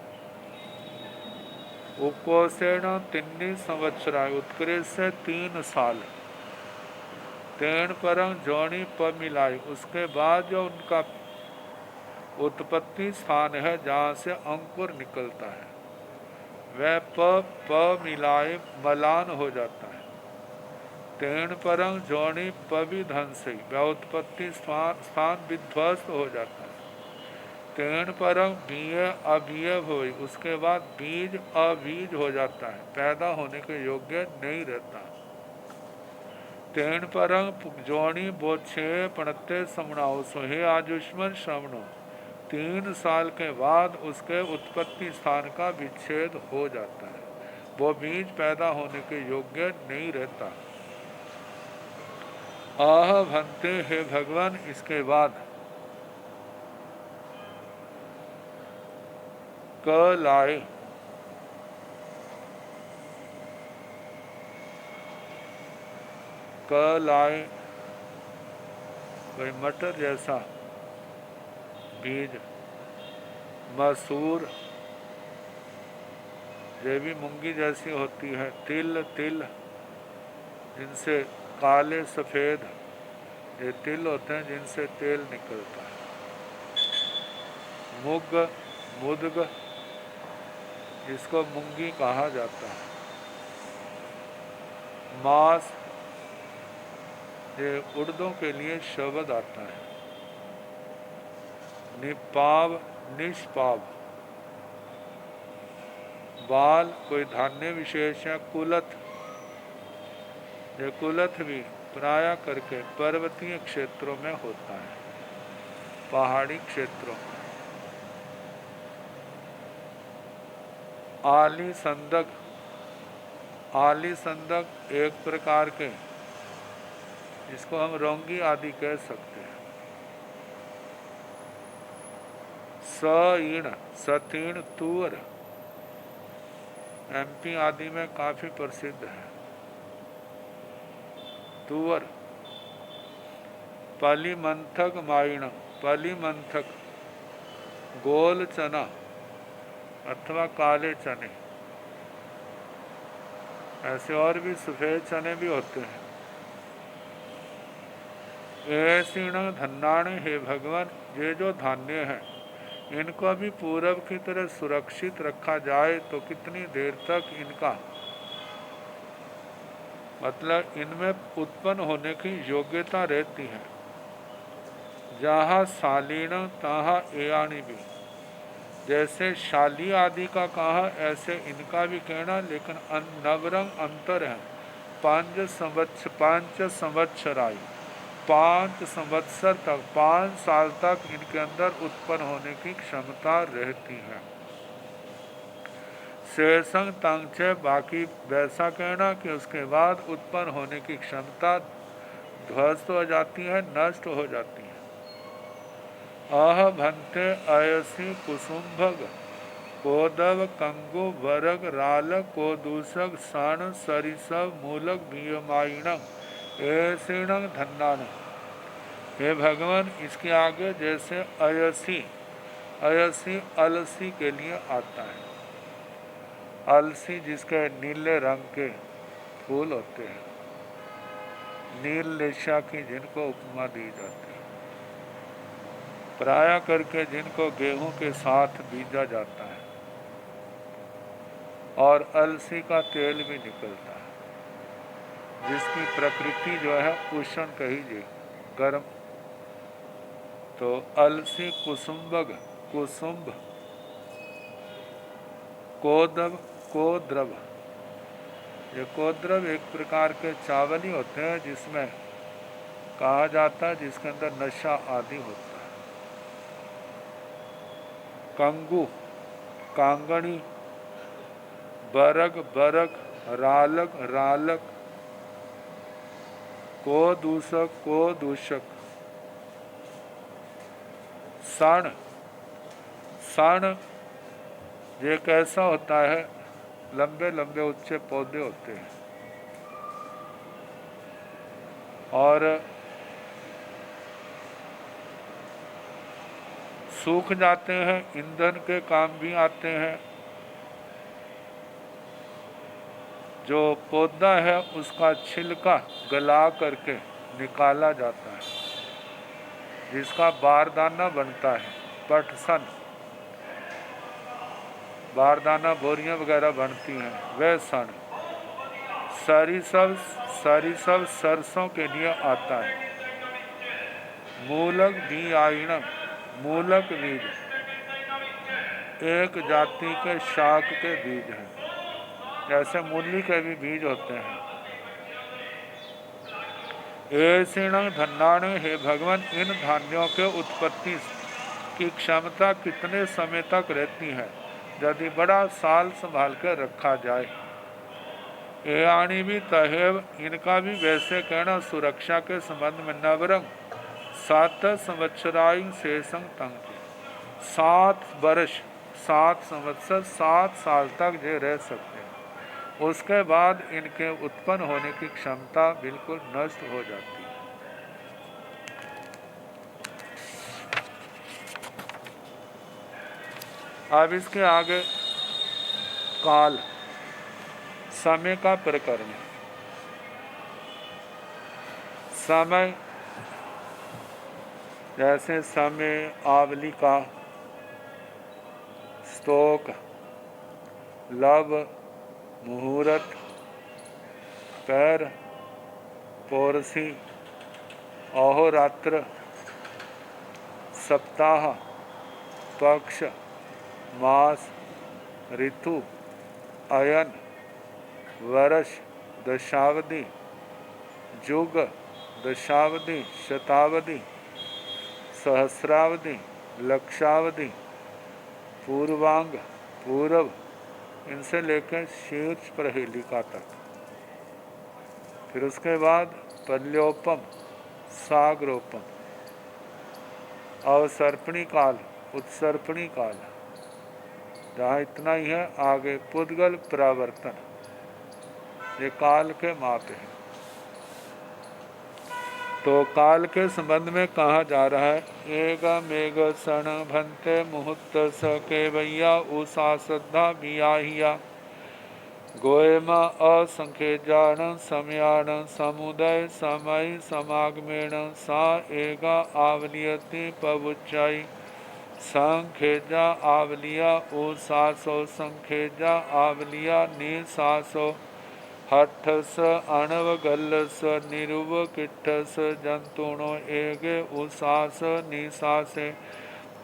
उपकोषेण 3 संवत्सराय, उत्कृष्ट से 3 साल। तेण परं जोनि प मिलाई, उसके बाद जो उनका उत्पत्ति स्थान है जहाँ से अंकुर निकलता है वह प मिलाए मलान हो जाता है। तेण परं जोनि पविध्वंसी, वह उत्पत्ति स्थान विध्वस्त हो जाता है। तेण परं बीय अबीय हुई, उसके बाद बीज अबीज हो जाता है, पैदा होने के योग्य नहीं रहता। तेण परं जोनि बोच्छे पणते समणाओ, हे आयुष्मान श्रवणो, 3 साल के बाद उसके उत्पत्ति स्थान का विच्छेद हो जाता है, वो बीज पैदा होने के योग्य नहीं रहता। आह भंते, हे भगवान, इसके बाद क लाए, क लाए कोई मटर जैसा बीज, मसूर ये भी मूंगी जैसी होती है, तिल तिल जिनसे काले सफ़ेद ये तिल होते हैं जिनसे तेल निकलता है। मुग मुदग इसको मूंगी कहा जाता है। मांस ये उड़दों के लिए शब्द आता है। निपाव निष्पाव, बाल कोई धान्य विशेष है। कुलथ, ये कुलथ भी प्राय करके पर्वतीय क्षेत्रों में होता है, पहाड़ी क्षेत्रों में। आली संदक, आली संदक एक प्रकार के, इसको हम रोंगी आदि कह सकते हैं। सईण सतीण तुअर एमपी आदि में काफी प्रसिद्ध है। तुअर। पलिमंथक माइण, पलिमंथक गोल चना अथवा काले चने, ऐसे और भी सफेद चने भी होते हैं। ऐसीण धन्नाणे, हे भगवान, ये जो धान्य है इनको भी पूरब की तरह सुरक्षित रखा जाए तो कितनी देर तक इनका मतलब इनमें उत्पन्न होने की योग्यता रहती है। जहाँ शालीण तहाँ एयाणी भी, जैसे शाली आदि का कहा ऐसे इनका भी कहना, लेकिन नवरंग अंतर है। 5 संवत्सराई, 5 संवत्सर तक, 5 साल तक इनके अंदर उत्पन्न होने की क्षमता रहती है। शेषंग तंगचे, बाकी वैसा कहना कि उसके बाद उत्पन्न होने की क्षमता ध्वस्त हो जाती है, नष्ट हो जाती है। आह भंते अयसी कुसुम्भग, कोदव कंगु वरग रालक कोदूषक षण सरिसव मूलक बीयमाइणम ऐसीणं धन्नान। हे भगवान, इसके आगे जैसे अयसी, अयसी अलसी के लिए आता है। अलसी जिसके नीले रंग के फूल होते हैं, नील लेशा की जिनको उपमा दी जाती है, प्राय करके जिनको गेहूं के साथ बीजा जाता है, और अलसी का तेल भी निकलता है, जिसकी प्रकृति जो है उष्ण कही गर्म। तो अलसी कुसुम्बग, कुसुम्ब, कोदव कोद्रव, ये कोद्रव एक प्रकार के चावल ही होते हैं जिसमें कहा जाता है जिसके अंदर नशा आदि होता है। कंगु कांगणी, बरग बरग, रालक रालक, को दूषक को दूषक। सण, सण ये कैसा होता है, लंबे लंबे ऊंचे पौधे होते हैं और सूख जाते हैं, ईंधन के काम भी आते हैं। जो पौधा है उसका छिलका गला करके निकाला जाता है, जिसका बारदाना बनता है, पटसन, बारदाना बोरियां वगैरह बनती हैं, वह सन। सरिसव सरसों के लिए आता है। मूलक बीआइणम, मूलक बीज एक जाति के शाक के बीज हैं, जैसे मूली के भी बीज होते हैं। ऐसिणं धन्नाण, हे भगवान, इन धान्यों के उत्पत्ति की क्षमता कितने समय तक रहती है यदि बड़ा साल संभाल कर रखा जाए। एआणी भी तहेव, इनका भी वैसे कहना सुरक्षा के संबंध में नवरंग 7 संवत्सराय शेषं तंग, 7 वर्ष 7 संवत्सर 7 साल तक ये रह सकते हैं। उसके बाद इनके उत्पन्न होने की क्षमता बिल्कुल नष्ट हो जाती है। अब इसके आगे काल, समय का प्रकरण। समय जैसे समय, आवली का, स्तोक, लव, मुहूर्त, पैर, पौरसी, अहोरात्र, सप्ताह, पक्ष, मास, ऋतु, अयन, वर्ष, दशावधि, युग, दशावधि, शतावधि, सहस्रावधि, लक्षावधि, पूर्वांग, पूर्व, इनसे लेकर शीर्ष प्रहेलिका तक। फिर उसके बाद पल्योपम, सागरोपम, अवसर्पणी काल, उत्सर्पणी काल, जहाँ इतना ही है। आगे पुद्गल, परावर्तन, ये काल के माप है। तो काल के संबंध में कहा जा रहा है, एग मेघ सण भंते मुहूर्त स केवैया उषा श्रद्धा बियाहिया गोयमा असंख्य जान समयान समुदय समय समागमेण सा एगा आवलियति पवुच्चाई संखेजा आवलिया उषासो संखेजा आवलिया निशासो हठस अणवगल्लस निरुव किट्ठस जंतुणो एगे उषास निशासे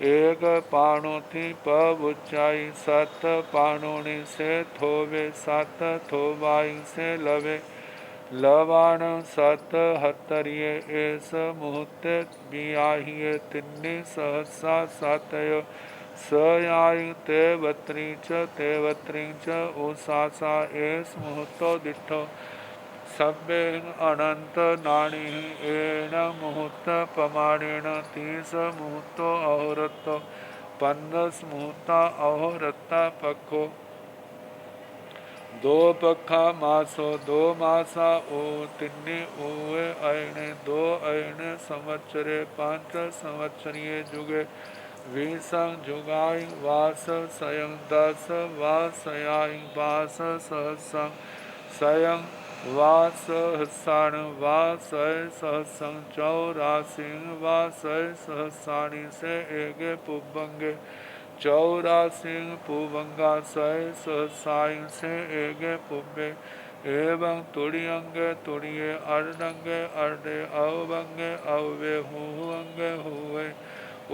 एक पाणोथी पवुच्चाई सत पाणोनि से थोवे सत थोवाई से लवे लवाण सत हतरिये एस मुहूर्ते बियाहिये तिन्नी सहसा सातय सयायु तेवत्री च उषासा एस मुहूर्तो दिठो सभ्य अनंत नाणी एण मुहूर्त प्रमाणेन 30 मुहूर्तो अहोरतो 15 मुहूर्ता अहोरता पक्खो 2 पक्खा मासो 2 मासा ओ तिन्नी ओए अयणे 2 अयणे संवत्सरे 5 संवत्सरीय जुगे 20 जुगाई वास सयं 10 वासयाई वास सहस्रं सयं वासहस्राण वासय सहस्रं 84 वासय सहस्राणि से एगे पुबंगे 84 पुबंगा सय सहस्राय से एगे पुब्बे एवं तुड़ियंगे तुड़िये अर्डंगे अर्डे अवंगे अवे हुअंगे हुए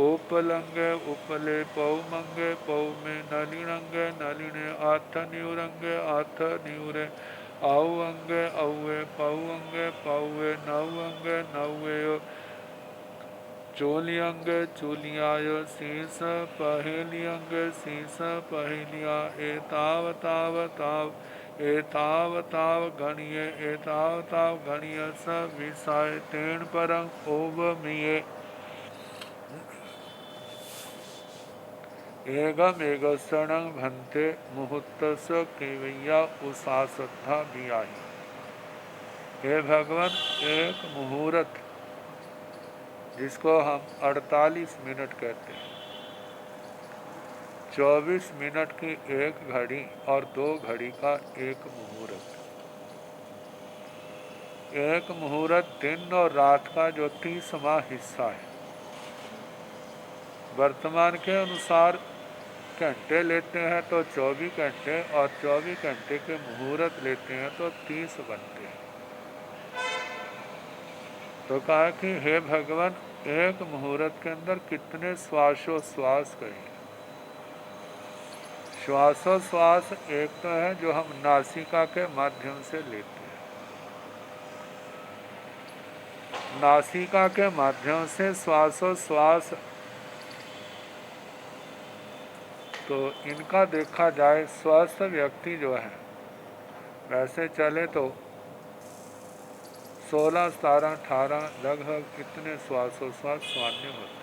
उपलंगे उपले पौमंगे पौमे नलिनंगे नलिने आथ न्यूरंगे आथ न्यूरे औअंगे औवे पौअंगे पौवे नवंगे नवे चोलियंगे चूलियाय शीस पहेलियंगे शीस पहेलिया एताव ताव ताव एतावताव गणीय स विषय तेन परं ओवमीये एगमेगसणं भन्ते मुहूर्तस केवैया उषाश्रद्धा भी आई। हे भगवान, एक मुहूर्त जिसको हम 48 मिनट कहते हैं, 24 मिनट की एक घड़ी और 2 घड़ी का एक मुहूर्त। एक मुहूर्त दिन और रात का जो 30वां हिस्सा है। वर्तमान के अनुसार घंटे लेते हैं तो 24 घंटे, और 24 घंटे के मुहूर्त लेते हैं तो 30 बनते हैं। तो कहा कि हे भगवान, एक मुहूर्त के अंदर कितने श्वासोश्वास कहे। श्वासोश्वास एक तो है जो हम नासिका के माध्यम से लेते हैं, नासिका के माध्यम से श्वासोश्वास। तो इनका देखा जाए, स्वस्थ व्यक्ति जो है वैसे चले तो 16, 17, 18 लगभग इतने श्वासोश्वास सामान्य होते हैं।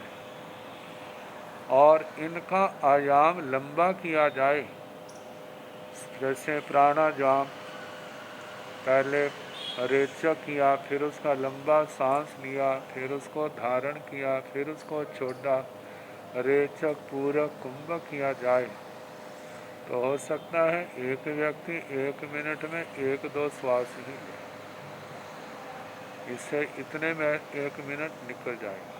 और इनका आयाम लंबा किया जाए, जैसे प्राणायाम, पहले रेचक किया, फिर उसका लंबा सांस लिया, फिर उसको धारण किया, फिर उसको छोड़ा, रेचक पूरक कुंभ किया जाए, तो हो सकता है एक व्यक्ति 1 मिनट में 1-2 श्वास ही ले, इससे इतने में 1 मिनट निकल जाएगा।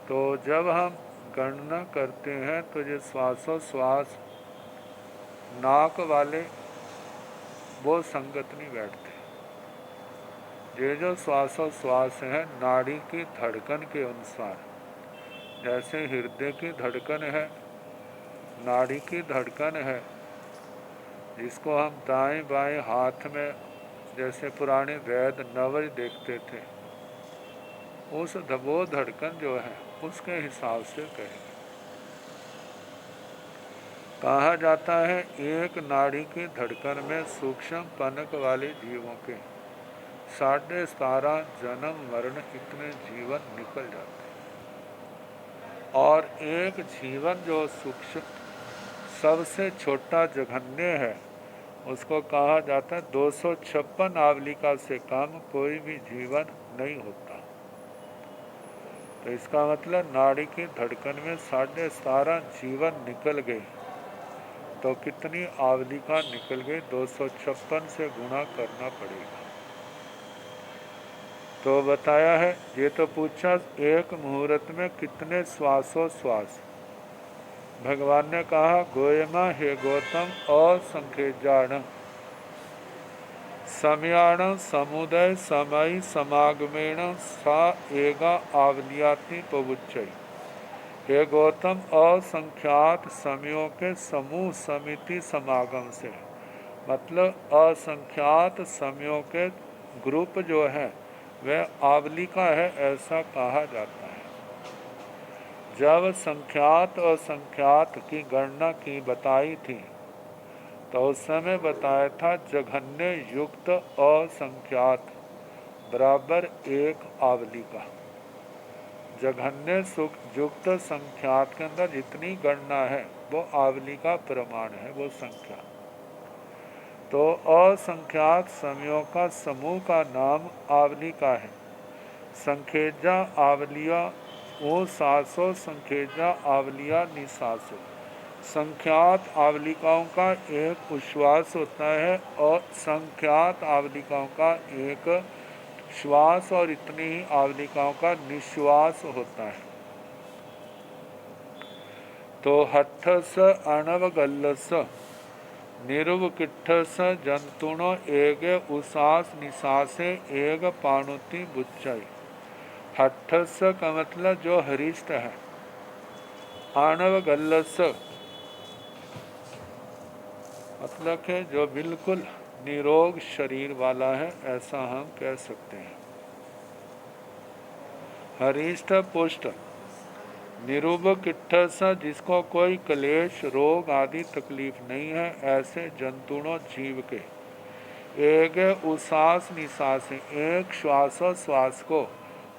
तो जब हम गणना करते हैं तो ये श्वासोश्वास नाक वाले वो संगत नहीं बैठते। ये जो श्वासोश्वास है नाड़ी की धड़कन के अनुसार, जैसे हृदय की धड़कन है, नाड़ी की धड़कन है, जिसको हम दाएं बाएं हाथ में, जैसे पुराने वैद्य नवज देखते थे, उस वो धड़कन जो है उसके हिसाब से कहें। कहा जाता है एक नाड़ी की धड़कन में सूक्ष्म पनक वाले जीवों के 17.5 जन्म मरण इतने जीवन निकल जाते हैं। और एक जीवन जो सूक्ष्म सबसे छोटा जघन्य है, उसको कहा जाता है 256 आवलिका से कम कोई भी जीवन नहीं होता। तो इसका मतलब नाड़ी की धड़कन में 17.5 जीवन निकल गए, तो कितनी आवलिका निकल गई? 256 से गुणा करना पड़ेगा। तो बताया है, ये तो पूछा एक मुहूर्त में कितने श्वासोश्वास। भगवान ने कहा गोयमा हे गौतम असंख्यजान समयाण समुदय समय समागमेण सा एगा आवलियाति पवुच्चय। हे गौतम, असंख्यात समयों के समूह समिति समागम से, मतलब असंख्यात समयों के ग्रुप जो है वह आवलिका है, ऐसा कहा जाता है। जब संख्यात और असंख्यात की गणना की बताई थी तो उस समय बताया था जघन्य युक्त असंख्यात बराबर 1 आवलिका। जघन्य सुख युक्त संख्यात के अंदर जितनी गणना है वो आवलिका प्रमाण है, वो संख्या। तो असंख्यात समयों का समूह का नाम आवलिका है। संखेजा आवलिया वो 700 संखेजा आवलिया निसासो। संख्यात आवलिकाओं का एक उच्छ्वास होता है और संख्यात आवलिकाओं का एक श्वास, और इतनी ही आवलिकाओं का निश्वास होता है। तो हठस अणवगल्लस निरुवकिट्ठस जंतुण एग उसास निसासे एग पाणुति बुच्चय। हठस का मतलब जो हरिष्ठ है, आणवगल्लस मतलब कि जो बिल्कुल निरोग शरीर वाला है, ऐसा हम कह सकते हैं। हरिष्ठ पुष्ट निरुबक इट्ठस, जिसको कोई क्लेश रोग आदि तकलीफ नहीं है, ऐसे जंतुणों जीव के एक उसास निशास, एक श्वासोश्वास को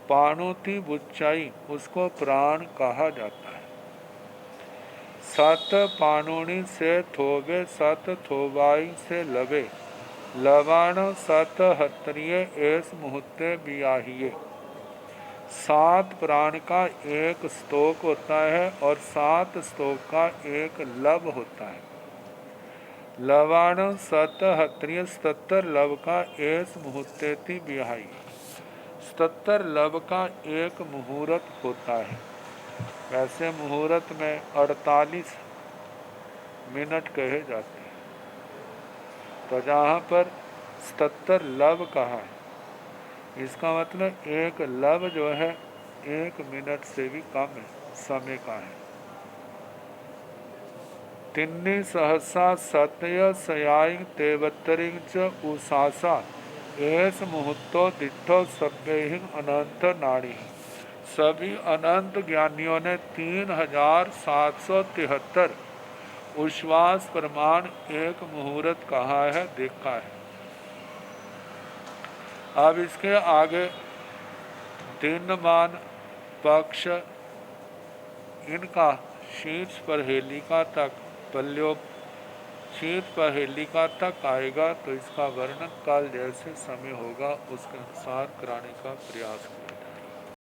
पाणुति बुच्चाई, उसको प्राण कहा जाता है। सत पाणुनि से थोगे, सत थोबाई से लबे, लवाण सत हत्रिय एस मुहूर्ते बियाहिए। 7 प्राण का एक स्तोक होता है और 7 स्तोक का एक लब होता है। लवाण सत हत्रिय 77 लब का एस मुहूर्तेति बिहाई, 77 लब का एक मुहूर्त होता है। वैसे मुहूर्त में 48 मिनट कहे जाते हैं, तो जहाँ पर 77 लब कहा है, इसका मतलब एक लब जो है 1 मिनट से भी कम समय का है। तिन्नी सहसा सत्य सयाई तेवत्तरिंग च उसासा, एस मुहूर्तो दिठो सभ्यहिं अनंत नाड़ी। सभी अनंत ज्ञानियों ने 3773 उश्वास प्रमाण एक मुहूर्त कहा है, देखा है। अब इसके आगे दिन मान पक्ष इनका शीर्ष पर हेलिका तक शीर्ष पर हेलिका तक आएगा, तो इसका वर्णन काल जैसे समय होगा उसके अनुसार कराने का प्रयास करें।